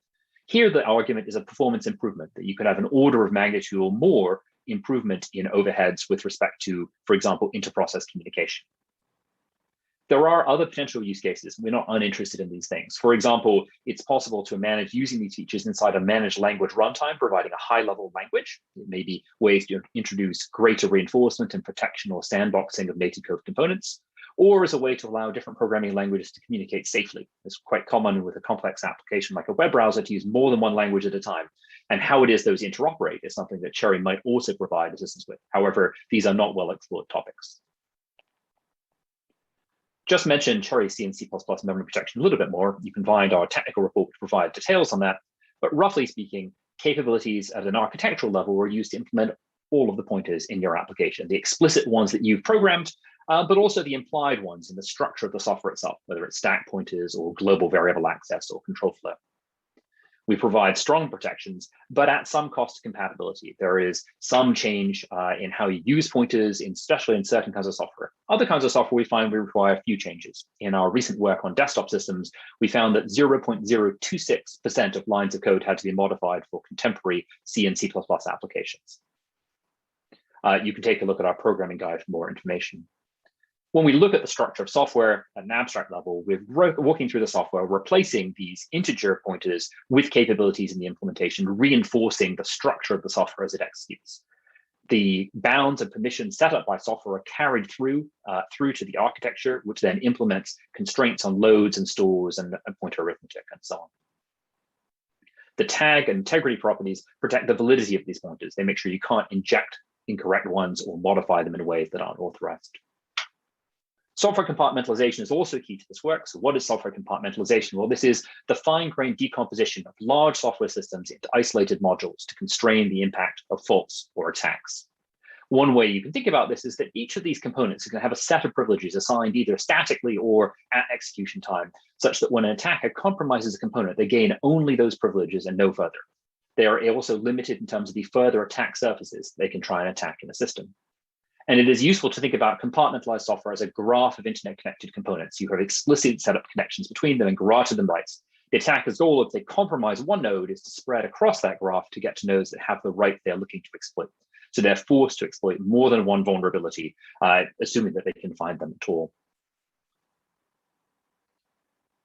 Here, the argument is a performance improvement, that you could have an order of magnitude or more improvement in overheads with respect to, for example, inter-process communication. There are other potential use cases. We're not uninterested in these things. For example, it's possible to manage using these features inside a managed language runtime, providing a high-level language. It may be ways to introduce greater reinforcement and protection or sandboxing of native code components, or as a way to allow different programming languages to communicate safely. It's quite common with a complex application like a web browser to use more than one language at a time. And how it is those interoperate is something that Cherry might also provide assistance with. However, these are not well-explored topics. Just mentioned Cherry C and C++ memory protection a little bit more. You can find our technical report to provide details on that. But roughly speaking, capabilities at an architectural level are used to implement all of the pointers in your application, the explicit ones that you've programmed, but also the implied ones in the structure of the software itself, whether it's stack pointers or global variable access or control flow. We provide strong protections, but at some cost to compatibility. There is some change in how you use pointers, especially in certain kinds of software. Other kinds of software, we find we require few changes. In our recent work on desktop systems, we found that 0.026% of lines of code had to be modified for contemporary C and C++ applications. You can take a look at our programming guide for more information. When we look at the structure of software at an abstract level, we're walking through the software, replacing these integer pointers with capabilities in the implementation, reinforcing the structure of the software as it executes. The bounds and permissions set up by software are carried through to the architecture, which then implements constraints on loads and stores and pointer arithmetic and so on. The tag and integrity properties protect the validity of these pointers. They make sure you can't inject incorrect ones or modify them in ways that aren't authorized. Software compartmentalization is also key to this work. So what is software compartmentalization? Well, this is the fine-grained decomposition of large software systems into isolated modules to constrain the impact of faults or attacks. One way you can think about this is that each of these components is going to have a set of privileges assigned either statically or at execution time, such that when an attacker compromises a component, they gain only those privileges and no further. They are also limited in terms of the further attack surfaces they can try and attack in a system. And it is useful to think about compartmentalized software as a graph of internet-connected components. You have explicit setup connections between them and granted them rights. The attacker's goal, if they compromise one node, is to spread across that graph to get to nodes that have the right they're looking to exploit. So they're forced to exploit more than one vulnerability, assuming that they can find them at all.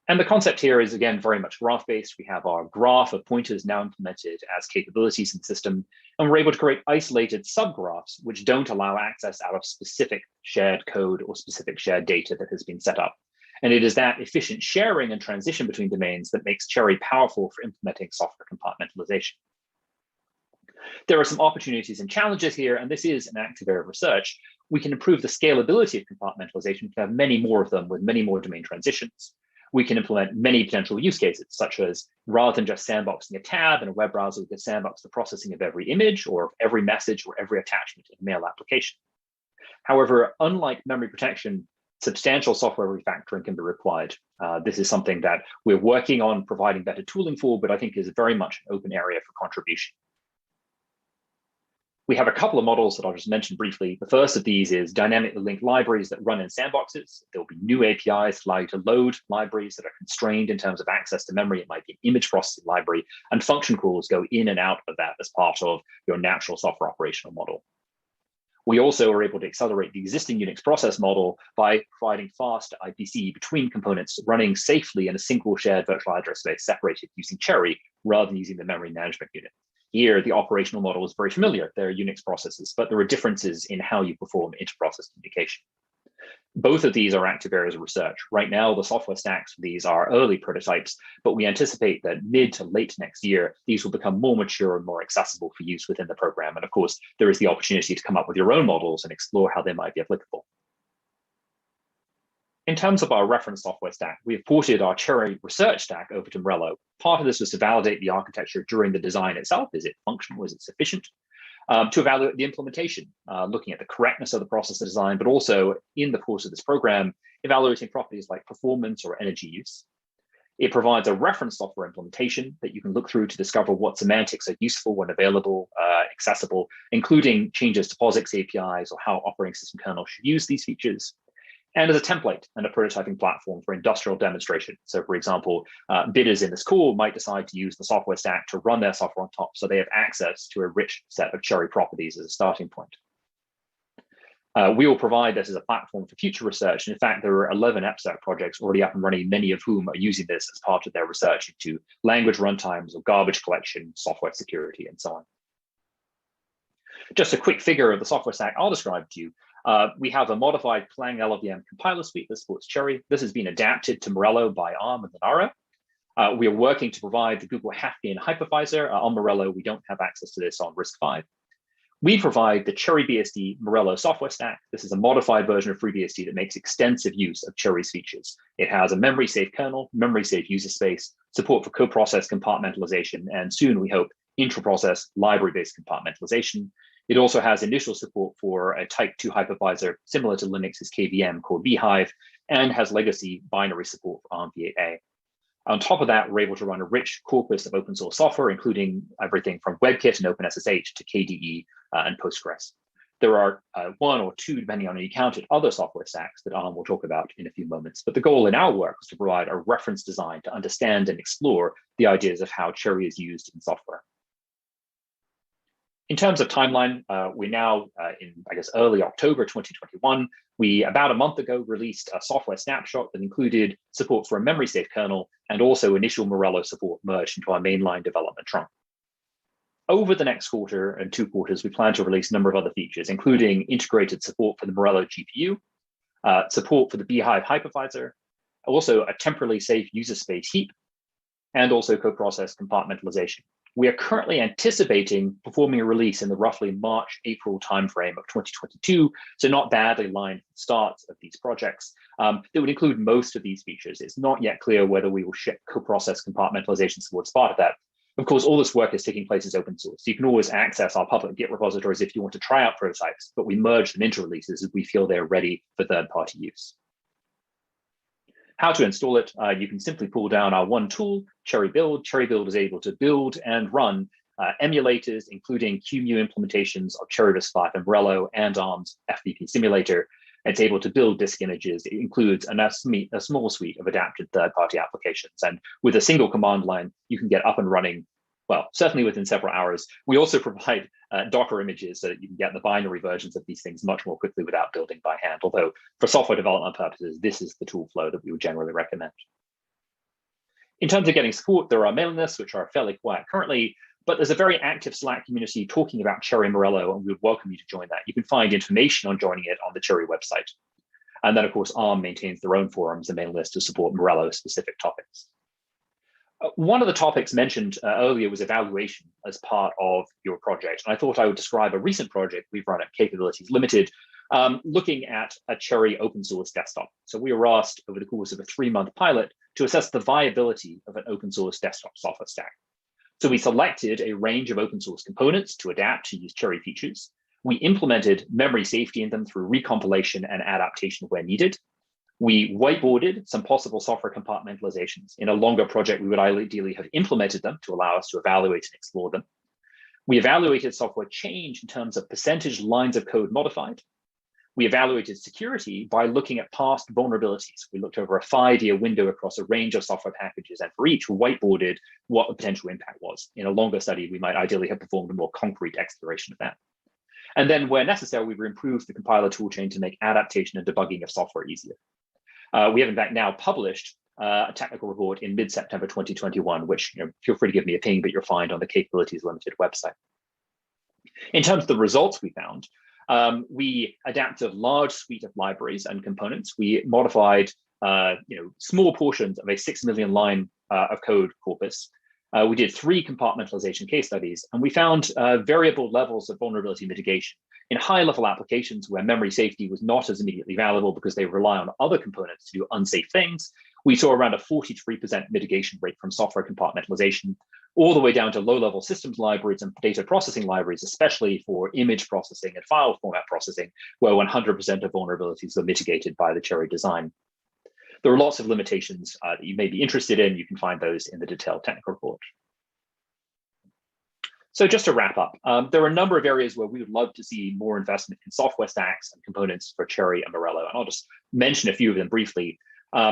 And the concept here is, again, very much graph-based. We have our graph of pointers now implemented as capabilities in the system, and we're able to create isolated subgraphs which don't allow access out of specific shared code or specific shared data that has been set up. And it is that efficient sharing and transition between domains that makes Cherry powerful for implementing software compartmentalization. There are some opportunities and challenges here, and this is an active area of research. We can improve the scalability of compartmentalization to have many more of them with many more domain transitions. We can implement many potential use cases, such as rather than just sandboxing a tab in a web browser, we could sandbox the processing of every image or every message or every attachment in a mail application. However, unlike memory protection, substantial software refactoring can be required. This is something that we're working on providing better tooling for, but I think is very much an open area for contribution. We have a couple of models that I'll just mention briefly. The first of these is dynamically linked libraries that run in sandboxes. There will be new APIs that allow you to load libraries that are constrained in terms of access to memory. It might be an image processing library, and function calls go in and out of that as part of your natural software operational model. We also are able to accelerate the existing Unix process model by providing fast IPC between components running safely in a single shared virtual address space separated using Cherry rather than using the memory management unit. Here, the operational model is very familiar. There are Unix processes, but there are differences in how you perform inter-process communication. Both of these are active areas of research. Right now, the software stacks for these are early prototypes, but we anticipate that mid to late next year, these will become more mature and more accessible for use within the program. And of course, there is the opportunity to come up with your own models and explore how they might be applicable. In terms of our reference software stack, we have ported our Cherry research stack over to Morello. Part of this was to validate the architecture during the design itself. Is it functional? Is it sufficient? To evaluate the implementation, looking at the correctness of the process design, but also in the course of this program, evaluating properties like performance or energy use. It provides a reference software implementation that you can look through to discover what semantics are useful when available, accessible, including changes to POSIX APIs or how operating system kernels should use these features. And as a template and a prototyping platform for industrial demonstration. So for example, bidders in this call might decide to use the software stack to run their software on top, so they have access to a rich set of Cherry properties as a starting point. We will provide this as a platform for future research. And in fact, there are 11 EPSEC projects already up and running, many of whom are using this as part of their research into language runtimes or garbage collection, software security, and so on. Just a quick figure of the software stack I'll describe to you. We have a modified Clang LLVM compiler suite that supports Cherry. This has been adapted to Morello by ARM and Linaro. We are working to provide the Google Half-Gain hypervisor. On Morello, we don't have access to this on RISC-V. We provide the Cherry BSD Morello software stack. This is a modified version of FreeBSD that makes extensive use of Cherry's features. It has a memory-safe kernel, memory-safe user space, support for co-process compartmentalization, and soon, we hope, intra-process library-based compartmentalization. It also has initial support for a type 2 hypervisor similar to Linux's KVM called Beehive, and has legacy binary support for ARMv8A. On top of that, we're able to run a rich corpus of open source software, including everything from WebKit and OpenSSH to KDE and Postgres. There are one or two, depending on how you count it, other software stacks that ARM will talk about in a few moments. But the goal in our work is to provide a reference design to understand and explore the ideas of how Cherry is used in software. In terms of timeline, we're now in, I guess, early October 2021. We, about a month ago, released a software snapshot that included support for a memory-safe kernel and also initial Morello support merged into our mainline development trunk. Over the next quarter and 2 quarters, we plan to release a number of other features, including integrated support for the Morello GPU, support for the Beehive hypervisor, also a temporally safe user space heap, and also co-process compartmentalization. We are currently anticipating performing a release in the roughly March-April timeframe of 2022, so not badly aligned with the start of these projects. That would include most of these features. It's not yet clear whether we will ship co-process compartmentalization support as part of that. Of course, all this work is taking place as open source. So you can always access our public Git repositories if you want to try out prototypes, but we merge them into releases if we feel they're ready for third-party use. How to install it? You can simply pull down our one tool, Cherry Build. Cherry Build is able to build and run emulators, including QEMU implementations of Cherry RISC-V and Morello and ARM's FVP simulator. It's able to build disk images. It includes a small suite of adapted third-party applications. And with a single command line, you can get up and running, well, certainly within several hours. We also provide Docker images so that you can get the binary versions of these things much more quickly without building by hand. Although for software development purposes, this is the tool flow that we would generally recommend. In terms of getting support, there are mailing lists, which are fairly quiet currently, but there's a very active Slack community talking about Cherry Morello, and we would welcome you to join that. You can find information on joining it on the Cherry website. And then, of course, ARM maintains their own forums and mailing lists to support Morello-specific topics. One of the topics mentioned earlier was evaluation as part of your project. And I thought I would describe a recent project we've run at Capabilities Limited, looking at a Cherry open source desktop. So we were asked over the course of a 3-month pilot to assess the viability of an open source desktop software stack. So we selected a range of open source components to adapt to use Cherry features. We implemented memory safety in them through recompilation and adaptation where needed. We whiteboarded some possible software compartmentalizations. In a longer project, we would ideally have implemented them to allow us to evaluate and explore them. We evaluated software change in terms of percentage lines of code modified. We evaluated security by looking at past vulnerabilities. We looked over a 5-year window across a range of software packages, and for each, we whiteboarded what the potential impact was. In a longer study, we might ideally have performed a more concrete exploration of that. And then where necessary, we've improved the compiler toolchain to make adaptation and debugging of software easier. We have in fact now published a technical report in mid-September 2021, which feel free to give me a ping, but you'll find on the Capabilities Limited website. In terms of the results we found, we adapted a large suite of libraries and components. We modified small portions of a 6 million line of code corpus. We did 3 compartmentalization case studies, and we found variable levels of vulnerability mitigation in high-level applications where memory safety was not as immediately valuable because they rely on other components to do unsafe things. We saw around a 43% mitigation rate from software compartmentalization, all the way down to low-level systems libraries and data processing libraries, especially for image processing and file format processing, where 100% of vulnerabilities are mitigated by the Cherry design. There are lots of limitations that you may be interested in. You can find those in the detailed technical report. So just to wrap up, there are a number of areas where we would love to see more investment in software stacks and components for Cherry and Morello, and I'll just mention a few of them briefly.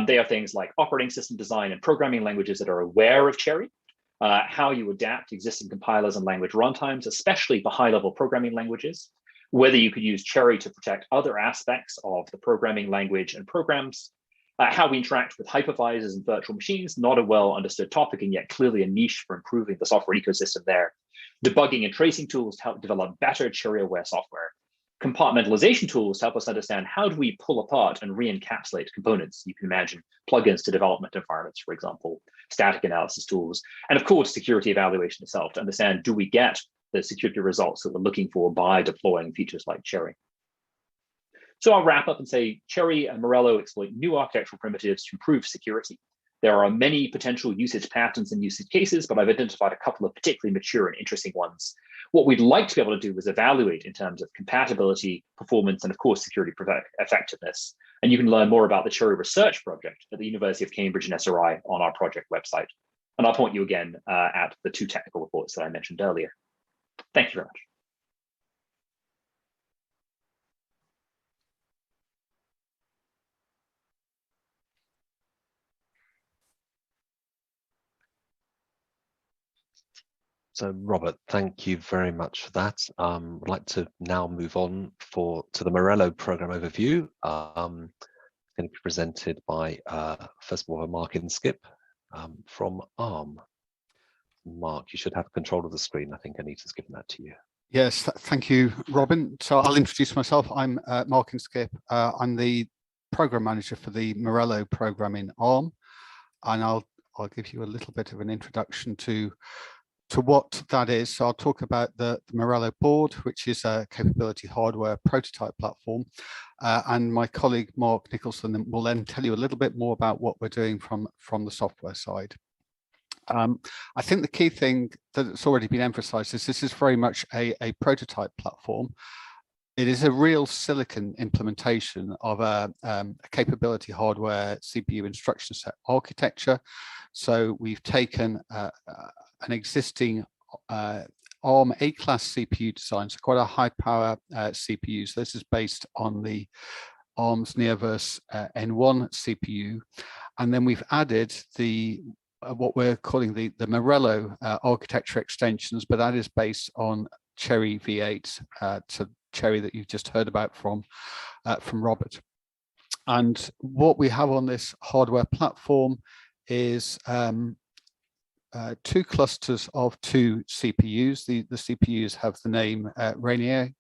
They are things like operating system design and programming languages that are aware of Cherry, how you adapt existing compilers and language runtimes, especially for high-level programming languages, whether you could use Cherry to protect other aspects of the programming language and programs, how we interact with hypervisors and virtual machines, not a well understood topic and yet clearly a niche for improving the software ecosystem there, debugging and tracing tools to help develop better Cherry-aware software, compartmentalization tools to help us understand how do we pull apart and re-encapsulate components. You can imagine plugins to development environments, for example, static analysis tools, and of course, security evaluation itself to understand, do we get the security results that we're looking for by deploying features like Cherry? So I'll wrap up and say Cherry and Morello exploit new architectural primitives to improve security. There are many potential usage patterns and usage cases, but I've identified a couple of particularly mature and interesting ones. What we'd like to be able to do is evaluate in terms of compatibility, performance, and of course, security effectiveness. And you can learn more about the Cherry Research Project at the University of Cambridge and SRI on our project website. And I'll point you again at the 2 technical reports that I mentioned earlier. Thank you very much. So Robert, thank you very much for that. I'd like to now move on to the Morello program overview. Going to be presented by, first of all, Mark Inskip from ARM. Mark, you should have control of the screen. I think Anita's given that to you. Yes, thank you, Robin. So I'll introduce myself. I'm Mark Inskip. I'm the program manager for the Morello program in ARM, and I'll give you a little bit of an introduction to what that is. So I'll talk about the Morello board, which is a capability hardware prototype platform. And my colleague, Mark Nicholson, will then tell you a little bit more about what we're doing from the software side. I think the key thing that's already been emphasized is this is very much a prototype platform. It is a real silicon implementation of a capability hardware CPU instruction set architecture. So we've taken an existing ARM A-class CPU design, so quite a high power CPU. So this is based on the ARM's Neoverse N1 CPU. And then we've added what we're calling the Morello architecture extensions, but that is based on Cherry V8, so Cherry that you've just heard about from Robert. And what we have on this hardware platform is 2 clusters of 2 CPUs. The CPUs have the name Rainier.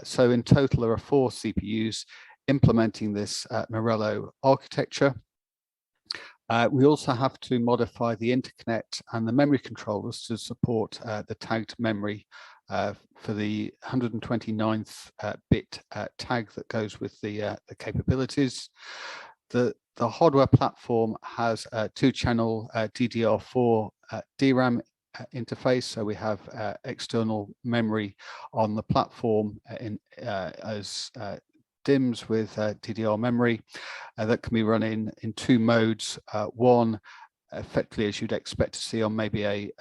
So in total, there are 4 CPUs implementing this Morello architecture. We also have to modify the interconnect and the memory controllers to support the tagged memory for the 129th bit tag that goes with the capabilities. The hardware platform has a 2-channel DDR4 DRAM interface, so we have external memory on the platform as DIMMs with DDR memory that can be run in 2 modes. One, effectively, as you'd expect to see on maybe a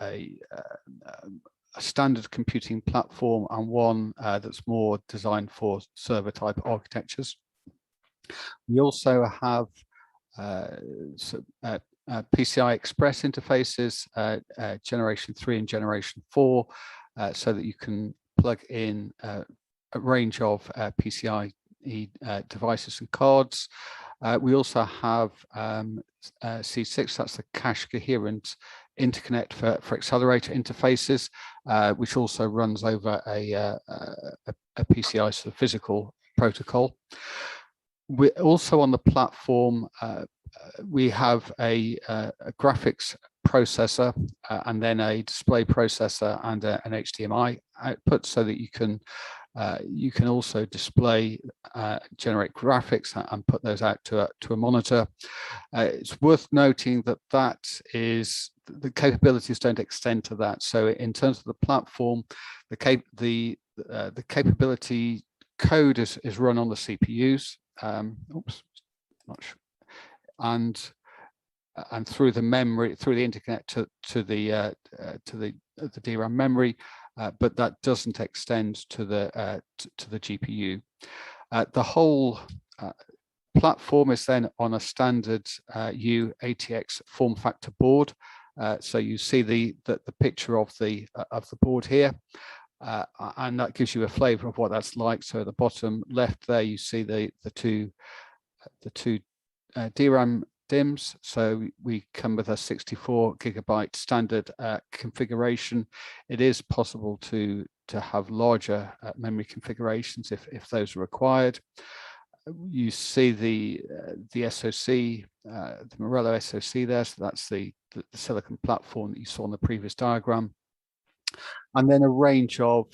standard computing platform and one that's more designed for server type architectures. We also have PCI Express interfaces, generation 3 and generation 4, so that you can plug in a range of PCIe devices and cards. We also have C6, that's the cache coherent interconnect for accelerator interfaces, which also runs over a PCI sort of physical protocol. We're also on the platform, we have a graphics processor and then a display processor and an HDMI output, so that you can also display, generate graphics and put those out to a monitor. It's worth noting that the capabilities don't extend to that. So in terms of the platform, the capability code is run on the CPUs. Oops, not sure. And through the memory, through the interconnect to the DRAM memory, but that doesn't extend to the GPU. The whole platform is then on a standard U-ATX form factor board. So you see the picture of the board here, and that gives you a flavour of what that's like. So at the bottom left there, you see the two DRAM DIMMs. So we come with a 64 gigabyte standard configuration. It is possible to have larger memory configurations if those are required. You see the SoC, the Morello SoC there. So that's the silicon platform that you saw in the previous diagram. And then a range of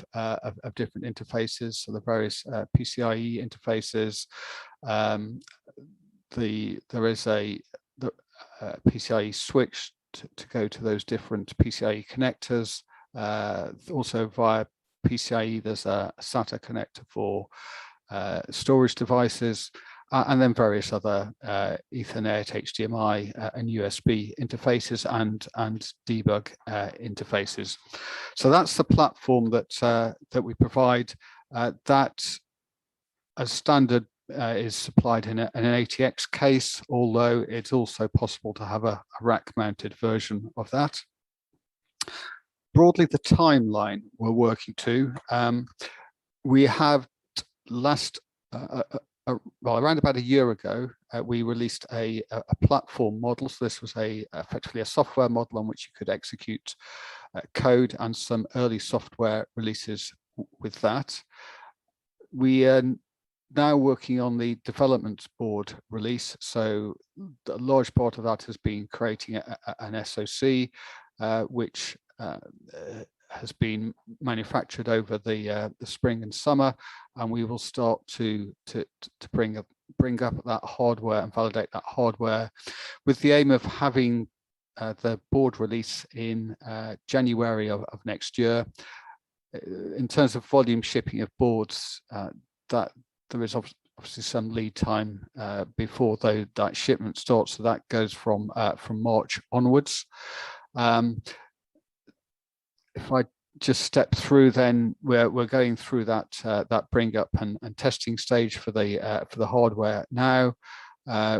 different interfaces, so the various PCIe interfaces. There is a PCIe switch to go to those different PCIe connectors. Also via PCIe, there's a SATA connector for storage devices, and then various other Ethernet, HDMI, and USB interfaces and debug interfaces. So that's the platform that we provide. That as standard is supplied in an ATX case, although it's also possible to have a rack-mounted version of that. Broadly, the timeline we're working to, we have around about a year ago, we released a platform model. So this was effectively a software model on which you could execute code, and some early software releases with that. We are now working on the development board release. So a large part of that has been creating an SoC, which has been manufactured over the spring and summer, and we will start to bring up that hardware and validate that hardware, with the aim of having the board release in January of next year. In terms of volume shipping of boards, that there is obviously some lead time before that shipment starts, so that goes from March onwards. If I just step through, then we're going through that bring up and testing stage for the hardware now.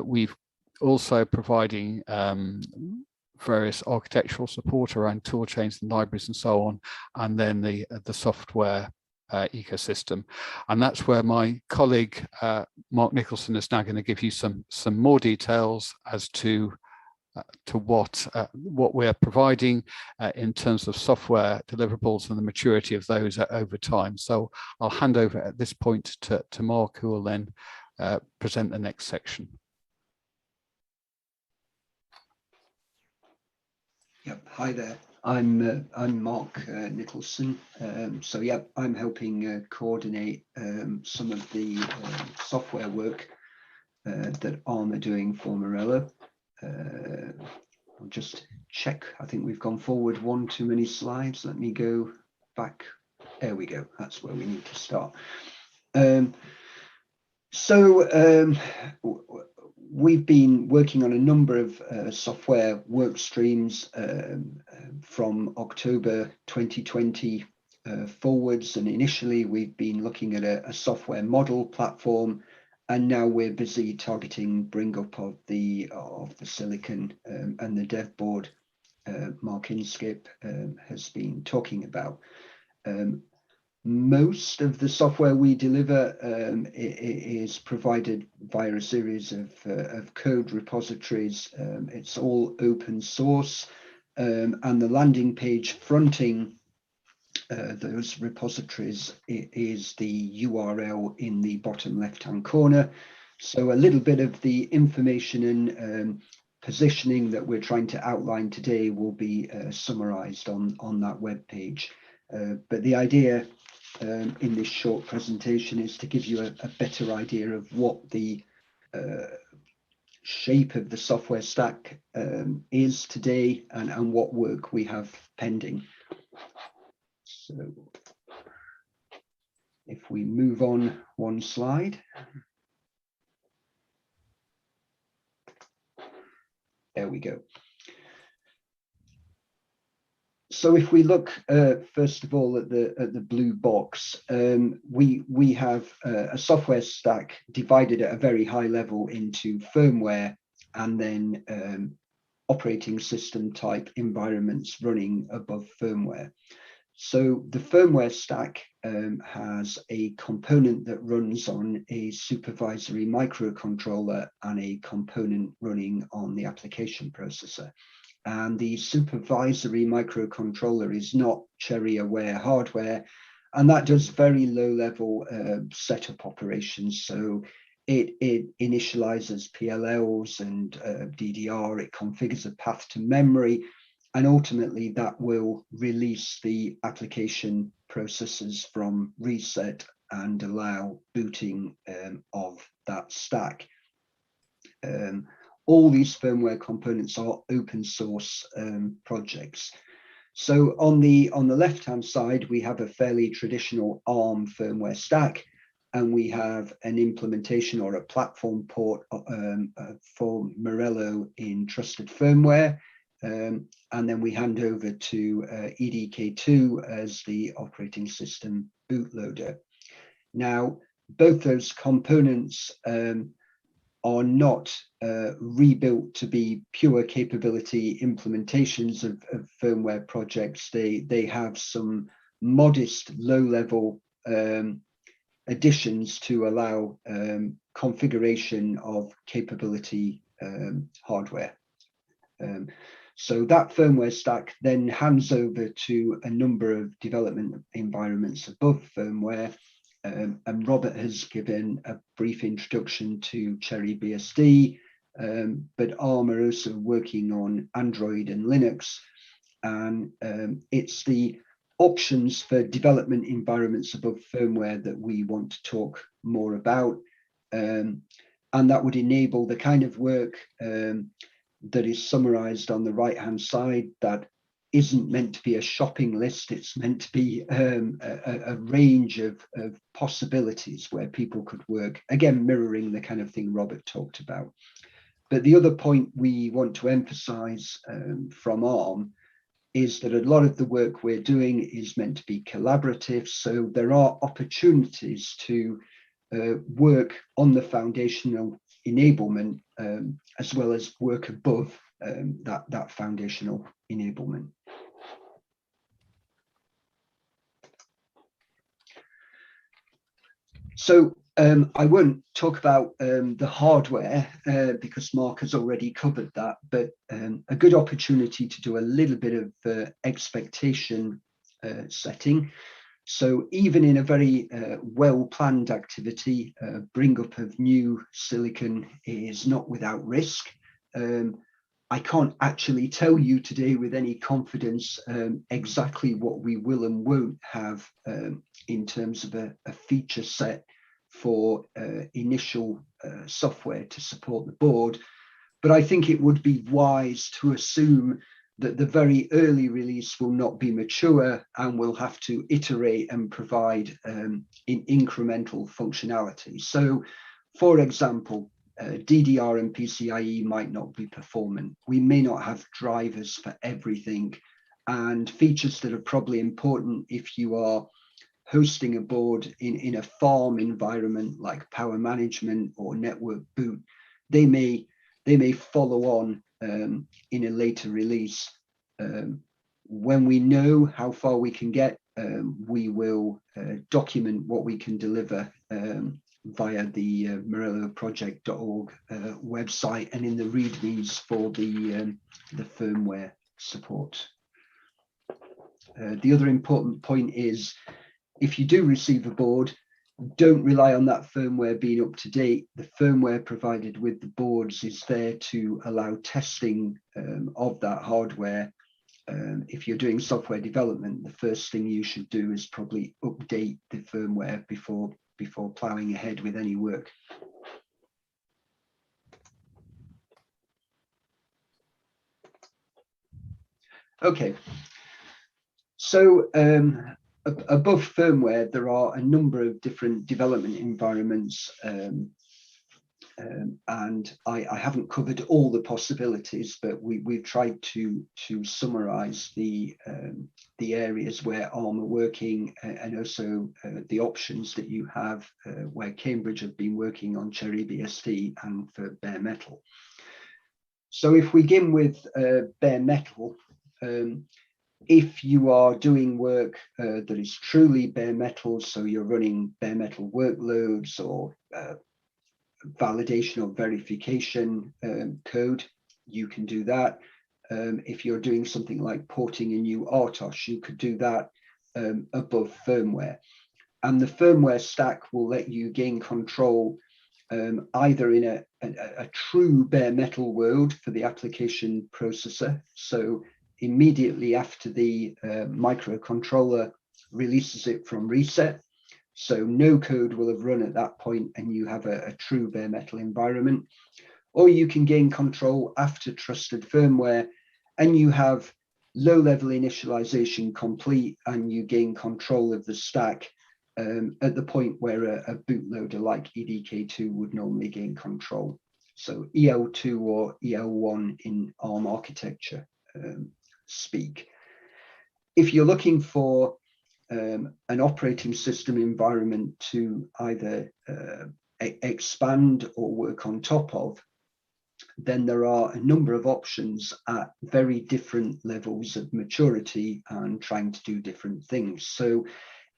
We've also providing various architectural support around tool chains and libraries and so on, and then the software ecosystem. And that's where my colleague Mark Nicholson is now going to give you some more details as to what we're providing in terms of software deliverables and the maturity of those over time. So I'll hand over at this point to Mark, who will then present the next section. Yep. Hi there. I'm Mark Nicholson. So yeah, I'm helping coordinate some of the software work that ARM are doing for Morello. I'll just check. I think we've gone forward one too many slides. Let me go back. There we go. That's where we need to start. we've been working on a number of software work streams from October 2020 forwards, and initially we've been looking at a software model platform, and now we're busy targeting bring up of the silicon and the dev board Mark Inskip has been talking about. Most of the software we deliver is provided via a series of code repositories. It's all open source, and the landing page fronting those repositories is the URL in the bottom left-hand corner. So a little bit of the information and positioning that we're trying to outline today will be summarized on that web page. But the idea in this short presentation is to give you a better idea of what the shape of the software stack is today, and what work we have pending. So if we move on one slide. There we go. So if we look first of all at the blue box, we have a software stack divided at a very high level into firmware and then operating system type environments running above firmware. So the firmware stack has a component that runs on a supervisory microcontroller and a component running on the application processor. And the supervisory microcontroller is not Cherry aware hardware, and that does very low level setup operations. So it initializes PLLs and DDR, it configures a path to memory, and ultimately that will release the application processes from reset and allow booting of that stack. All these firmware components are open source projects. So on the left-hand side, we have a fairly traditional ARM firmware stack, and we have an implementation or a platform port for Morello in trusted firmware. And then we hand over to EDK2 as the operating system bootloader. Now, both those components are not rebuilt to be pure capability implementations of firmware projects. They have some modest low-level additions to allow configuration of capability hardware. So that firmware stack then hands over to a number of development environments above firmware. And Robert has given a brief introduction to Cherry BSD, but ARM are also working on Android and Linux. And it's the options for development environments above firmware that we want to talk more about. And that would enable the kind of work that is summarized on the right-hand side that isn't meant to be a shopping list. It's meant to be a range of possibilities where people could work, again, mirroring the kind of thing Robert talked about. But the other point we want to emphasize from ARM is that a lot of the work we're doing is meant to be collaborative. So there are opportunities to work on the foundational enablement as well as work above that foundational enablement. So I won't talk about the hardware because Mark has already covered that, but a good opportunity to do a little bit of expectation setting. So even in a very well-planned activity, bring up of new silicon is not without risk. I can't actually tell you today with any confidence exactly what we will and won't have in terms of a feature set for initial software to support the board. But I think it would be wise to assume that the very early release will not be mature and will have to iterate and provide in incremental functionality. So, for example, DDR and PCIe might not be performant. We may not have drivers for everything, and features that are probably important if you are hosting a board in a farm environment like power management or network boot, they may follow on in a later release. When we know how far we can get, we will document what we can deliver via the morelloproject.org website and in the readmes for the firmware support. The other important point is, if you do receive a board, don't rely on that firmware being up to date. The firmware provided with the boards is there to allow testing of that hardware. If you're doing software development, the first thing you should do is probably update the firmware before ploughing ahead with any work. Okay, so above firmware, there are a number of different development environments, and I haven't covered all the possibilities, but we've tried to summarize the areas where ARM are working, and also the options that you have where Cambridge have been working on Cherry BSD and for bare metal. So if we begin with bare metal, if you are doing work that is truly bare metal, so you're running bare metal workloads or validation or verification code, you can do that. If you're doing something like porting a new RTOS, you could do that above firmware. And the firmware stack will let you gain control either in a true bare metal world for the application processor. So immediately after the microcontroller releases it from reset, so no code will have run at that point and you have a true bare metal environment. Or you can gain control after trusted firmware and you have low-level initialization complete and you gain control of the stack at the point where a bootloader like EDK2 would normally gain control. So EL2 or EL1 in ARM architecture speak. If you're looking for an operating system environment to either expand or work on top of, then there are a number of options at very different levels of maturity and trying to do different things. So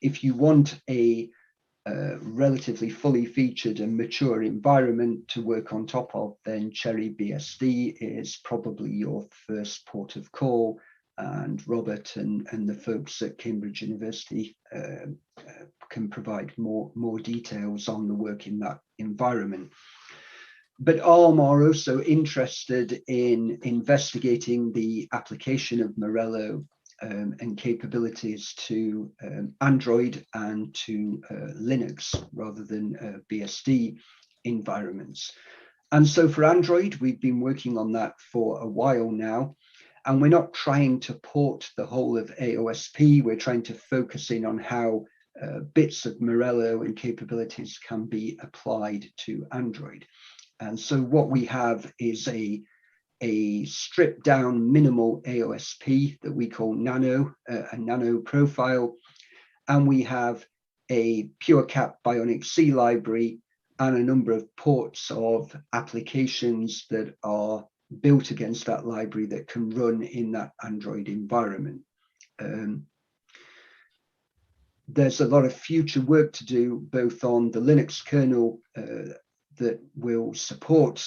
if you want a relatively fully featured and mature environment to work on top of, then Cherry BSD is probably your first port of call. And Robert and the folks at Cambridge University can provide more details on the work in that environment. But ARM are also interested in investigating the application of Morello and capabilities to Android and to Linux rather than BSD environments. And so for Android, we've been working on that for a while now. And we're not trying to port the whole of AOSP. We're trying to focus in on how bits of Morello and capabilities can be applied to Android. And so what we have is a stripped down minimal AOSP that we call Nano, a Nano profile. And we have a PureCap Bionic C library and a number of ports of applications that are built against that library that can run in that Android environment. There's a lot of future work to do, both on the Linux kernel that will support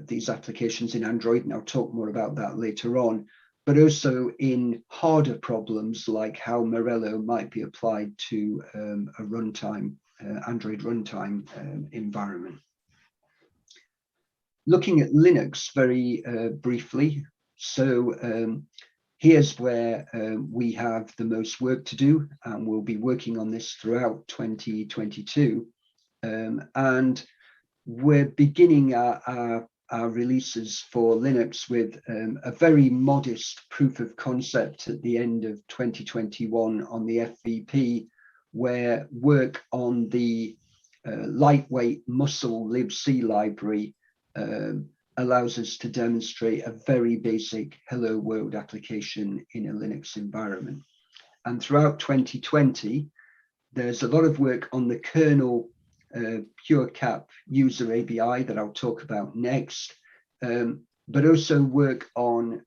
these applications in Android, and I'll talk more about that later on, but also in harder problems like how Morello might be applied to a runtime, Android runtime environment. Looking at Linux very briefly, so here's where we have the most work to do, and we'll be working on this throughout 2022. And we're beginning our releases for Linux with a very modest proof of concept at the end of 2021 on the FVP, where work on the lightweight muscle libc library allows us to demonstrate a very basic hello world application in a Linux environment. And throughout 2020, there's a lot of work on the kernel PureCap user ABI that I'll talk about next, but also work on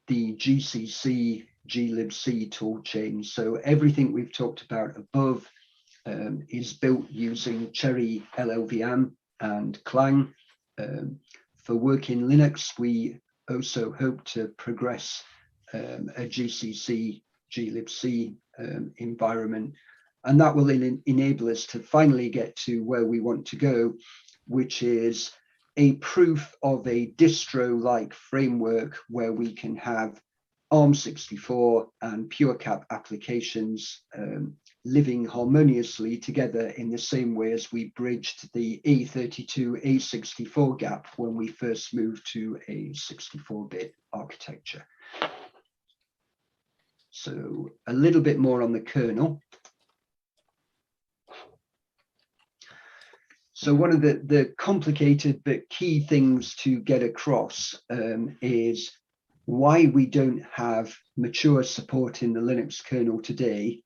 the GCC glibc toolchain. So everything we've talked about above is built using Cherry LLVM and Clang. For work in Linux, we also hope to progress a GCC glibc environment, and that will enable us to finally get to where we want to go, which is a proof of a distro-like framework where we can have ARM64 and PureCap applications living harmoniously together in the same way as we bridged the A32, A64 gap when we first moved to a 64-bit architecture. So a little bit more on the kernel. So one of the complicated but key things to get across is why we don't have mature support in the Linux kernel today.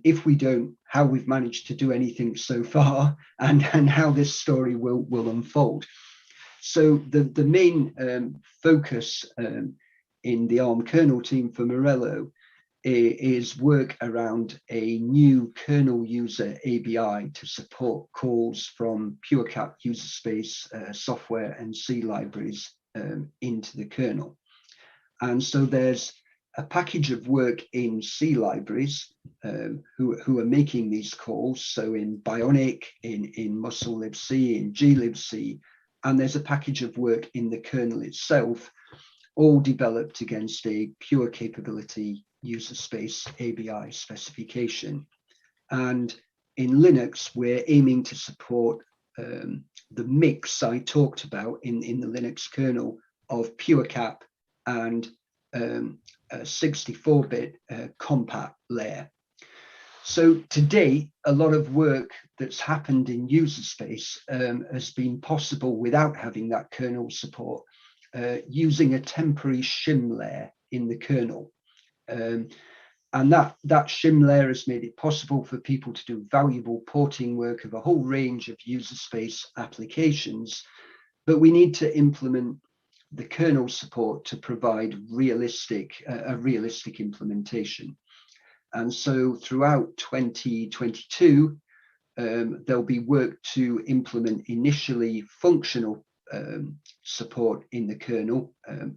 If we don't, how we've managed to do anything so far, and how this story will unfold. So the main focus in the ARM kernel team for Morello is work around a new kernel user ABI to support calls from PureCap user space software and C libraries into the kernel. And so there's a package of work in C libraries who are making these calls. So in Bionic, in Muscle libc, in glibc, and there's a package of work in the kernel itself, all developed against a pure capability user space ABI specification. And in Linux, we're aiming to support the mix I talked about in the Linux kernel of PureCap and a 64-bit compat layer. So to date, a lot of work that's happened in user space has been possible without having that kernel support, using a temporary shim layer in the kernel. And that shim layer has made it possible for people to do valuable porting work of a whole range of user space applications, but we need to implement the kernel support to provide a realistic implementation. And so throughout 2022, there'll be work to implement initially functional support in the kernel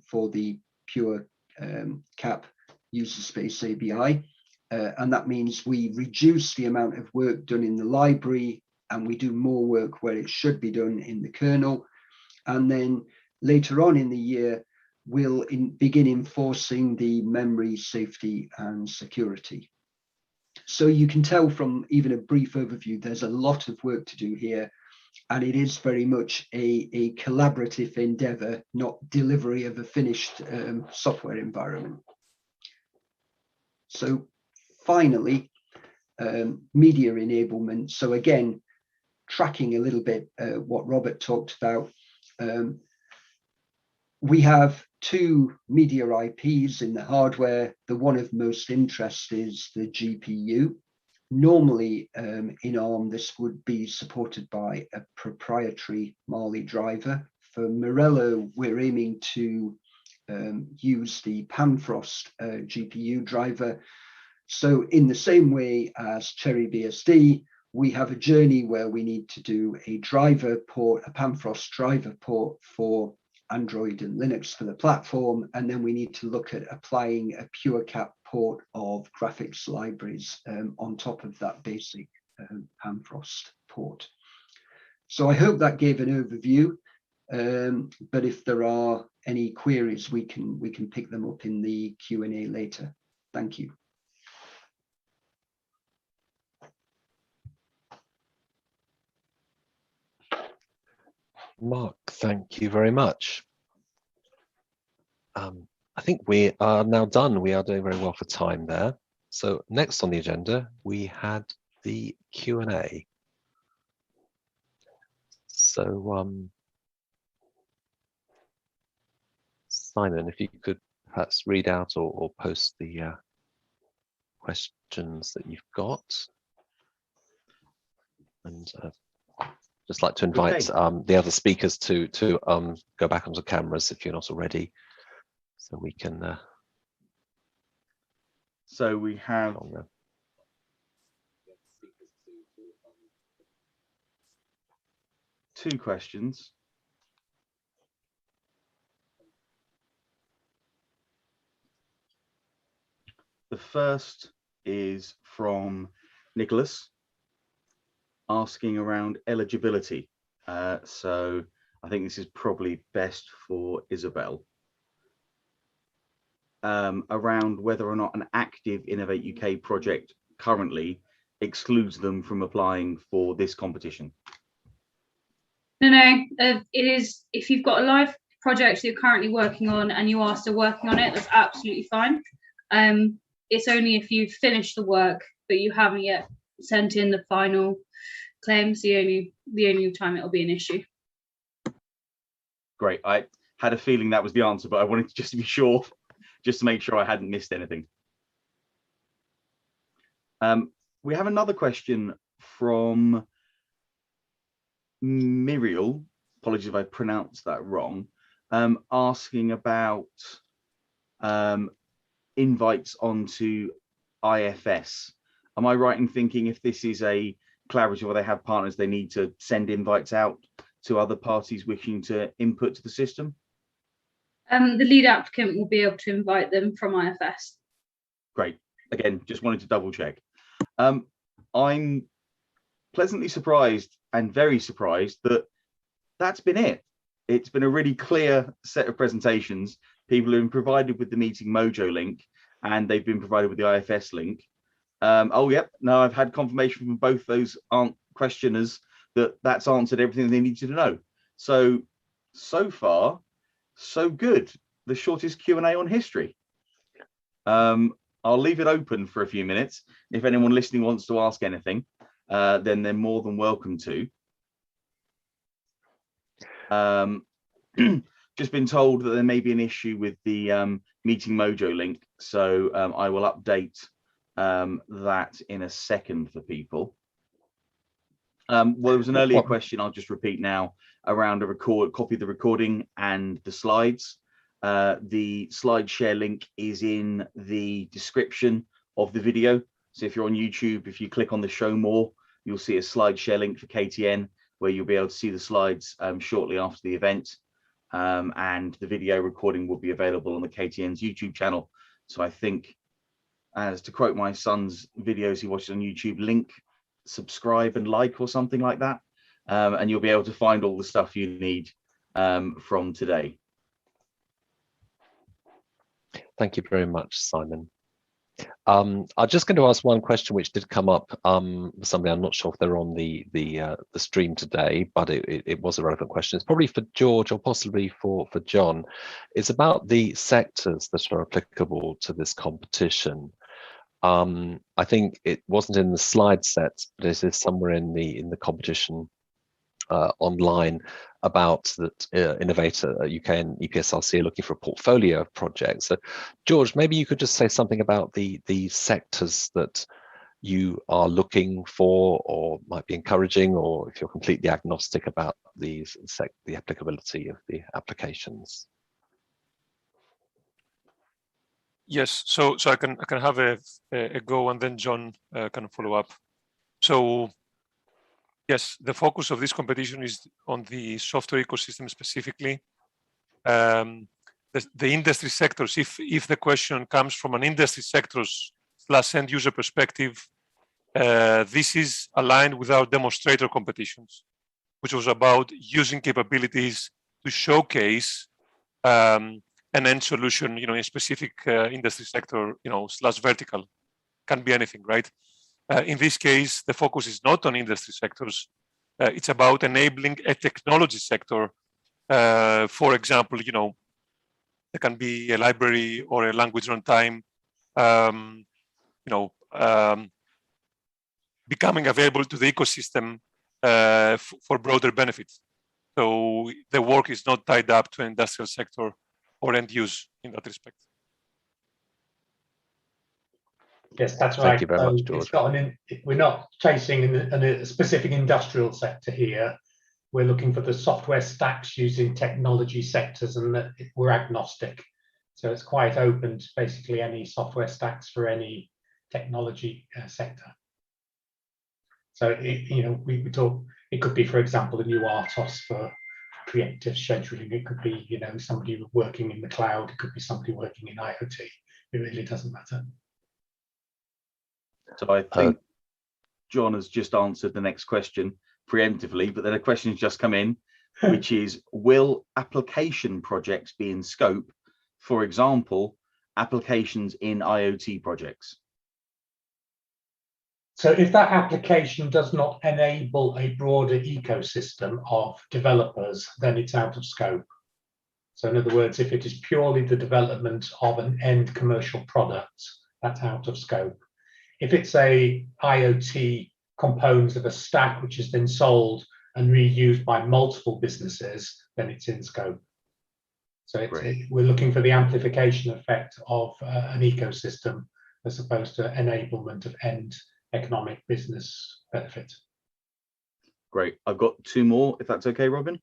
for the PureCap user space ABI. And that means we reduce the amount of work done in the library and we do more work where it should be done in the kernel. And then later on in the year, we'll begin enforcing the memory safety and security. So you can tell from even a brief overview, there's a lot of work to do here, and it is very much a collaborative endeavor, not delivery of a finished software environment. So finally, media enablement. So again, tracking a little bit what Robert talked about. We have two media IPs in the hardware. The one of most interest is the GPU. Normally in ARM, this would be supported by a proprietary Mali driver. For Morello, we're aiming to use the Panfrost GPU driver. So in the same way as Cherry BSD, we have a journey where we need to do a driver port, a Panfrost driver port for Android and Linux for the platform, and then we need to look at applying a PureCap port of graphics libraries on top of that basic Panfrost port. So I hope that gave an overview, but if there are any queries, we can pick them up in the Q&A later. Thank you. Mark, thank you very much. I think we are now done. We are doing very well for time there. So next on the agenda, we had the Q&A. So Simon, if you could perhaps read out or post the questions that you've got. And just like to invite the other speakers to go back onto cameras if you're not already, so we can. So we have two questions. The first is from Nicholas, asking around eligibility. So I think this is probably best for Isabel. Around whether or not an active Innovate UK project currently excludes them from applying for this competition. No, it is, if you've got a live project you're currently working on and you are still working on it, that's absolutely fine. It's only if you've finished the work but you haven't yet sent in the final claims, the only time it'll be an issue. Great. I had a feeling that was the answer, but I wanted to just be sure, just to make sure I hadn't missed anything. We have another question from Muriel, apologies if I pronounced that wrong, asking about invites onto IFS. Am I right in thinking if this is a collaborative or they have partners, they need to send invites out to other parties wishing to input to the system? The lead applicant will be able to invite them from IFS. Great. Again, just wanted to double check. I'm pleasantly surprised and very surprised that that's been it. It's been a really clear set of presentations. People have been provided with the Meeting Mojo link and they've been provided with the IFS link. Oh, yep. No, I've had confirmation from both those questioners that that's answered everything they needed to know. So far, so good. The shortest Q&A on history. I'll leave it open for a few minutes. If anyone listening wants to ask anything, then they're more than welcome to. Just been told that there may be an issue with the Meeting Mojo link, so I will update that in a second for people. Well, there was an earlier question, I'll just repeat now, around a copy of the recording and the slides. The slide share link is in the description of the video. So if you're on YouTube, if you click on the show more, you'll see a slide share link for KTN where you'll be able to see the slides shortly after the event. And the video recording will be available on the KTN's YouTube channel. So I think, as to quote my son's videos he watches on YouTube, link, subscribe and like or something like that. And you'll be able to find all the stuff you need from today. Thank you very much, Simon. I'm just going to ask one question which did come up. Somebody, I'm not sure if they're on the stream today, but it was a relevant question. It's probably for George or possibly for John. It's about the sectors that are applicable to this competition. I think it wasn't in the slide set, but it is somewhere in the competition online about that Innovator UK and EPSRC are looking for a portfolio of projects. So George, maybe you could just say something about the sectors that you are looking for or might be encouraging, or if you're completely agnostic about the applicability of the applications. Yes, so I can have a go and then John can follow up. So yes, the focus of this competition is on the software ecosystem specifically. The industry sectors, if the question comes from an industry sectors / end user perspective, this is aligned with our demonstrator competitions, which was about using capabilities to showcase an end solution, in a specific industry sector, / vertical. Can be anything, right? In this case, the focus is not on industry sectors. It's about enabling a technology sector. For example, there can be a library or a language runtime, becoming available to the ecosystem for broader benefits. So the work is not tied up to an industrial sector or end use in that respect. Yes, that's right. Thank you very much, George. It's got we're not chasing a specific industrial sector here. We're looking for the software stacks using technology sectors, and we're agnostic. So it's quite open to basically any software stacks for any technology sector. So we talk. It could be, for example, a new RTOS for preemptive scheduling. It could be somebody working in the cloud. It could be somebody working in IoT. It really doesn't matter. So I think John has just answered the next question preemptively, but then a question's just come in, which is, will application projects be in scope? For example, applications in IoT projects. So if that application does not enable a broader ecosystem of developers, then it's out of scope. So in other words, if it is purely the development of an end commercial product, that's out of scope. If it's a IoT component of a stack which has been sold and reused by multiple businesses, then it's in scope. So we're looking for the amplification effect of an ecosystem as opposed to enablement of end economic business benefit. Great. I've got two more, if that's okay, Robin.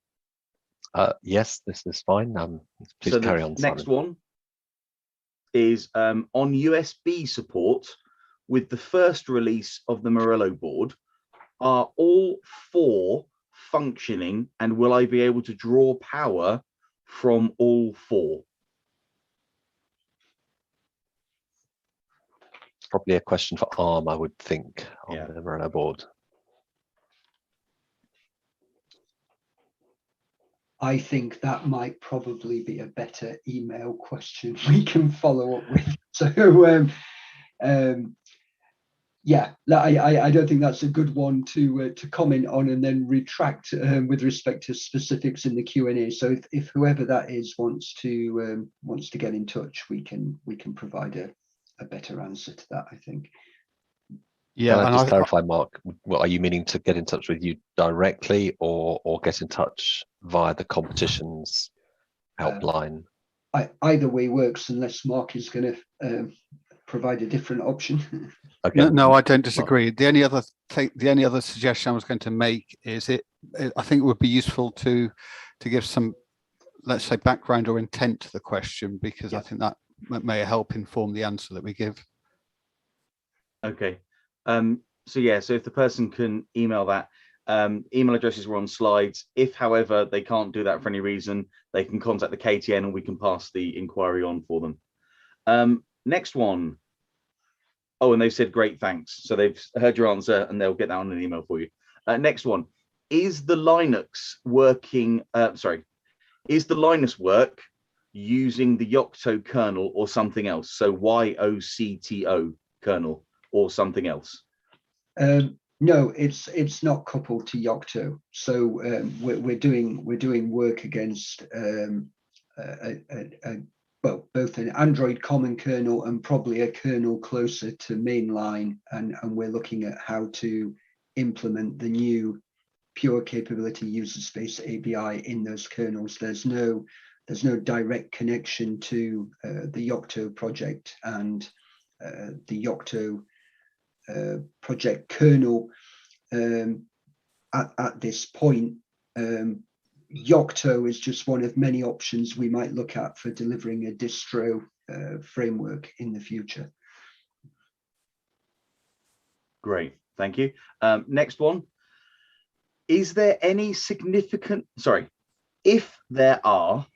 Yes, this is fine. Please so carry on. Next Simon. one is on USB support. With the first release of the Morello board, are all 4 functioning, and will I be able to draw power from all 4? Probably a question for ARM, I would think, on the Morello board. I think that might probably be a better email question we can follow up with. So yeah, I don't think that's a good one to comment on and then retract with respect to specifics in the Q&A. So if whoever that is wants to get in touch, we can provide a better answer to that, I think. Yeah, can I just clarify, Mark? Well, are you meaning to get in touch with you directly, or get in touch via the competitions helpline? Either way works, unless Mark is going to provide a different option. Okay. No, I don't disagree. The only other suggestion I was going to make is I think it would be useful to give some, let's say, background or intent to the question, because I think that may help inform the answer that we give. Okay. So if the person can email that, email addresses were on slides. If, however, they can't do that for any reason, they can contact the KTN and we can pass the inquiry on for them. Next one. Oh, and they've said great, thanks. So they've heard your answer and they'll get that on an email for you. Next one. Is the Linux working? Is the Linux work using the Yocto kernel or something else? So YOCTO kernel or something else? No, it's not coupled to Yocto. So we're doing work against both an Android common kernel and probably a kernel closer to mainline, and we're looking at how to implement the new pure capability user space ABI in those kernels. There's no direct connection to the Yocto project and the Yocto project kernel at this point. Yocto is just one of many options we might look at for delivering a distro framework in the future. Great, thank you. Next one. Is there any significant, if there are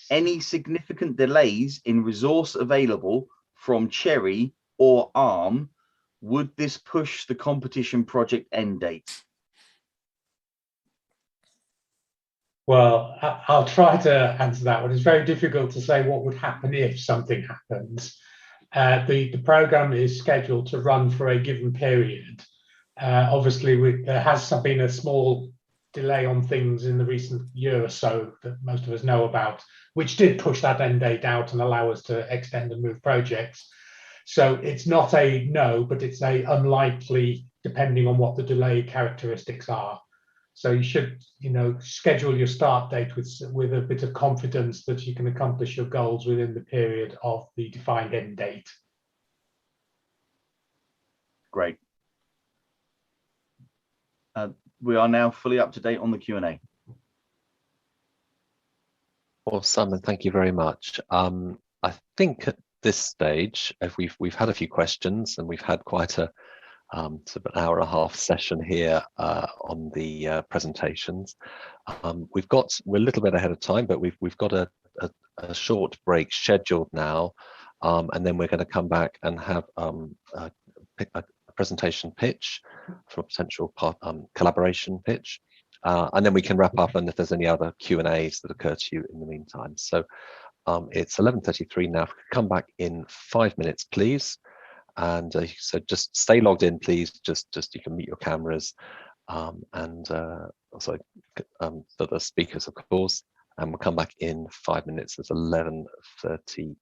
any significant delays in resource available from Cherry or ARM, would this push the competition project end date? Well, I'll try to answer that one. It's very difficult to say what would happen if something happens. The program is scheduled to run for a given period. Obviously, there has been a small delay on things in the recent year or so that most of us know about, which did push that end date out and allow us to extend and move projects. So it's not a no, but it's a unlikely, depending on what the delay characteristics are. So you should, schedule your start date with a bit of confidence that you can accomplish your goals within the period of the defined end date. Great. We are now fully up to date on the Q&A. Well, Simon, thank you very much. I think at this stage, if we've had a few questions and we've had quite a sort of an hour and a half session here on the presentations. We're a little bit ahead of time, but we've got a short break scheduled now, and then we're going to come back and have a presentation pitch for a potential collaboration pitch, and then we can wrap up. And if there's any other Q&As that occur to you in the meantime, so it's 11:33 now. If we could come back in 5 minutes, please. And so just stay logged in, please. Just you can mute your cameras, and also the speakers, of course. And we'll come back in 5 minutes. It's 11:38.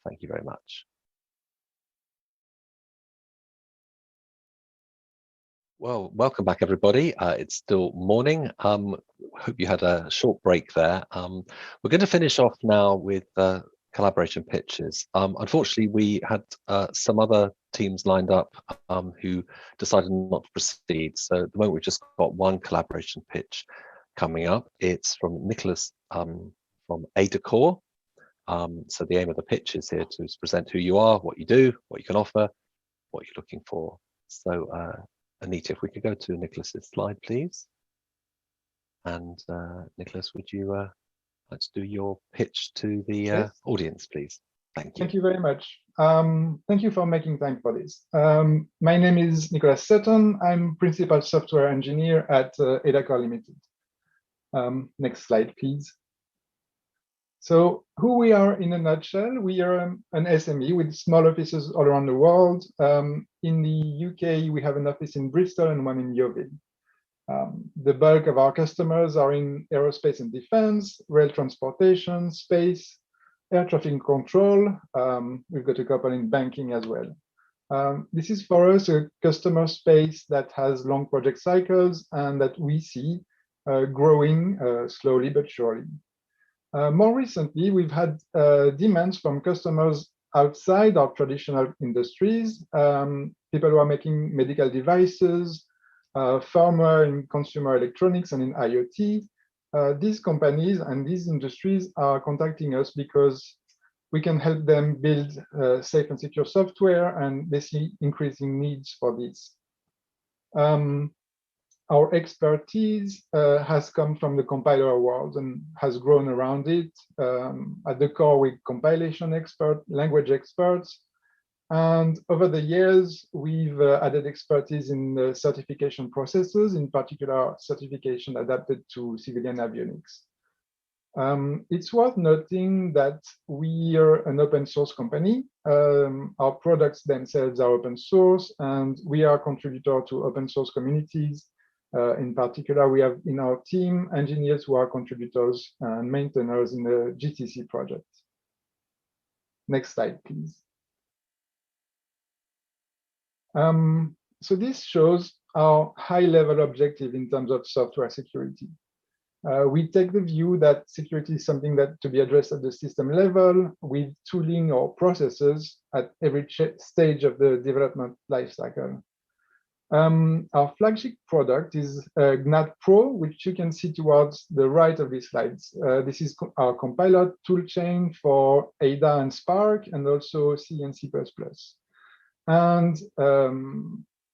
Thank you very much. Well, welcome back, everybody. It's still morning. Hope you had a short break there. We're going to finish off now with collaboration pitches. Unfortunately, we had some other teams lined up who decided not to proceed. So at the moment, we've just got one collaboration pitch coming up. It's from Nicholas from ADACOR. So the aim of the pitch is here to present who you are, what you do, what you can offer, what you're looking for. So Anita, if we could go to Nicholas's slide, please. And Nicholas, would you let's do your pitch to the audience, please. Thank you. Thank you very much. Thank you for making time for this. My name is Nicholas Sutton. I'm Principal Software Engineer at ADACOR Limited. Next slide, please. So who we are in a nutshell, we are an SME with small offices all around the world. In the UK, we have an office in Bristol and one in Yeovil. The bulk of our customers are in aerospace and defense, rail transportation, space, air traffic control. We've got a couple in banking as well. This is for us a customer space that has long project cycles and that we see growing slowly but surely. More recently, we've had demands from customers outside our traditional industries, people who are making medical devices, firmware in consumer electronics and in IoT. These companies and these industries are contacting us because we can help them build safe and secure software, and they see increasing needs for this. Our expertise has come from the compiler world and has grown around it. At the core, with compilation experts, language experts. And over the years, we've added expertise in the certification processes, in particular certification adapted to civilian avionics. It's worth noting that we are an open source company. Our products themselves are open source, and we are a contributor to open source communities. In particular, we have in our team engineers who are contributors and maintainers in the GTC project. Next slide, please. So this shows our high-level objective in terms of software security. We take the view that security is something that to be addressed at the system level with tooling or processes at every stage of the development lifecycle. Our flagship product is GNAT Pro, which you can see towards the right of these slides. This is our compiler toolchain for Ada and Spark, and also C and C++. And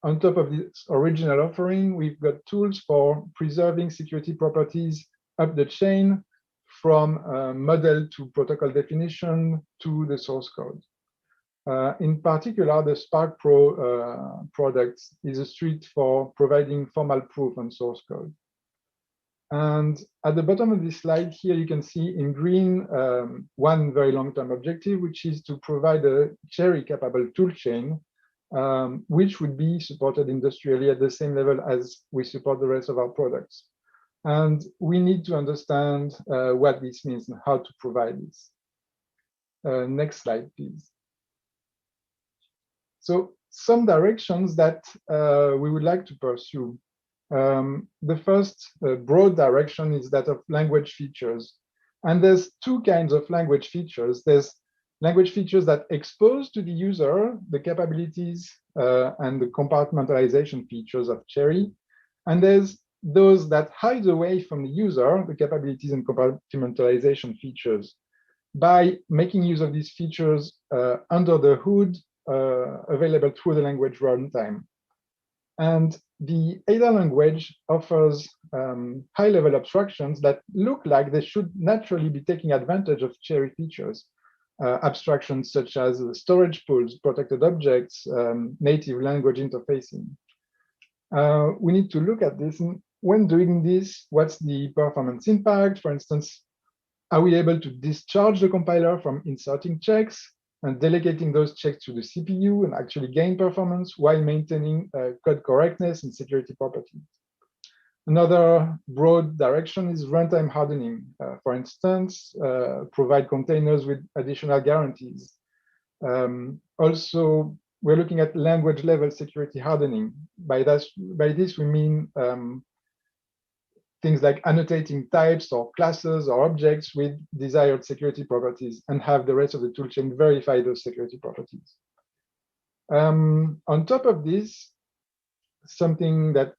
on top of this original offering, we've got tools for preserving security properties up the chain, from model to protocol definition to the source code. In particular, the Spark Pro product is a suite for providing formal proof on source code. And at the bottom of this slide here, you can see in green one very long-term objective, which is to provide a cherry-capable toolchain, which would be supported industrially at the same level as we support the rest of our products. And we need to understand what this means and how to provide this. Next slide, please. So some directions that we would like to pursue. The first broad direction is that of language features. And there's two kinds of language features. There's language features that expose to the user the capabilities and the compartmentalization features of Cherry. And there's those that hide away from the user the capabilities and compartmentalization features by making use of these features under the hood available through the language runtime. And the Ada language offers high-level abstractions that look like they should naturally be taking advantage of Cherry features. Abstractions such as storage pools, protected objects, native language interfacing. We need to look at this. And when doing this, what's the performance impact? For instance, are we able to discharge the compiler from inserting checks and delegating those checks to the CPU and actually gain performance while maintaining code correctness and security properties? Another broad direction is runtime hardening. For instance, provide containers with additional guarantees. Also, we're looking at language level security hardening. By this we mean things like annotating types or classes or objects with desired security properties and have the rest of the toolchain verify those security properties. On top of this, something that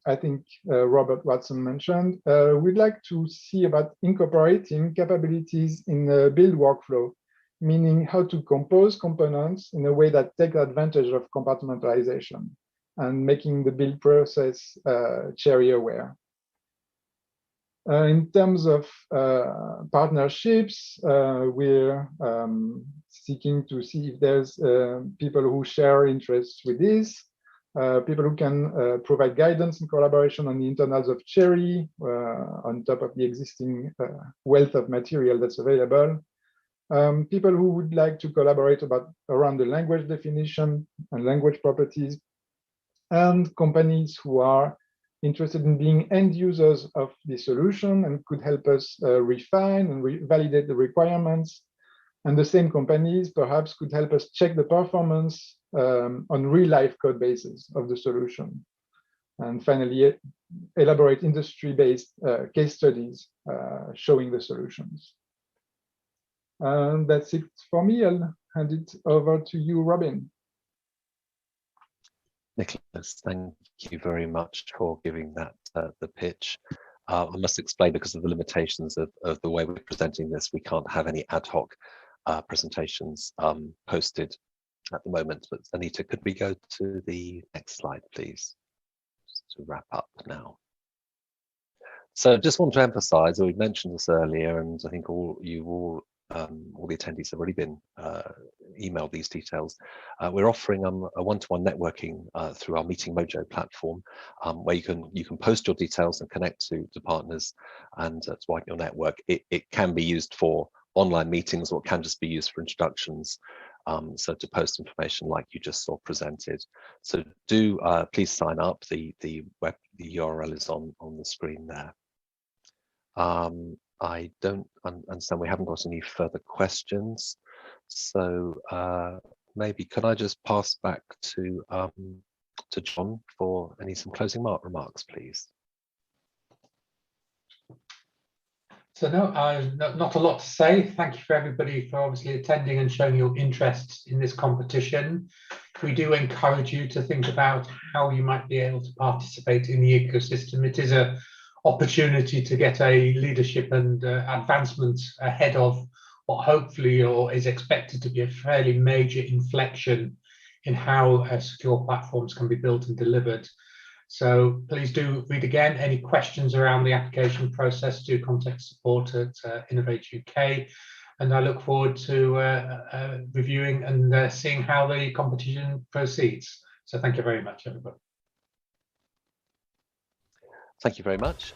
I think Robert Watson mentioned, we'd like to see about incorporating capabilities in the build workflow, meaning how to compose components in a way that take advantage of compartmentalization and making the build process Cherry aware. In terms of partnerships, we're seeking to see if there's people who share interests with this, people who can provide guidance and collaboration on the internals of Cherry, on top of the existing wealth of material that's available. People who would like to collaborate around the language definition and language properties, and companies who are interested in being end users of the solution and could help us refine and validate the requirements. And the same companies perhaps could help us check the performance on real-life code bases of the solution. And finally, elaborate industry-based case studies showing the solutions. And that's it for me. I'll hand it over to you, Robin. Nicholas, thank you very much for giving that the pitch. I must explain, because of the limitations of the way we're presenting this, we can't have any ad hoc presentations posted at the moment. But Anita, could we go to the next slide, please, just to wrap up now? So just want to emphasize, we mentioned this earlier, and I think all the attendees have already been emailed these details. We're offering a one-to-one networking through our Meeting Mojo platform, where you can post your details and connect to partners and to widen your network. It can be used for online meetings, or it can just be used for introductions. So to post information like you just saw presented. So do please sign up. The URL is on the screen there. I don't understand, we haven't got any further questions. So maybe could I just pass back to John for some closing remarks, please? So no, not a lot to say. Thank you for everybody for obviously attending and showing your interest in this competition. We do encourage you to think about how you might be able to participate in the ecosystem. It is an opportunity to get a leadership and advancement ahead of what hopefully or is expected to be a fairly major inflection in how secure platforms can be built and delivered. So please do read again. Any questions around the application process, do contact support at Innovate UK. And I look forward to reviewing and seeing how the competition proceeds. So thank you very much, everybody. Thank you very much.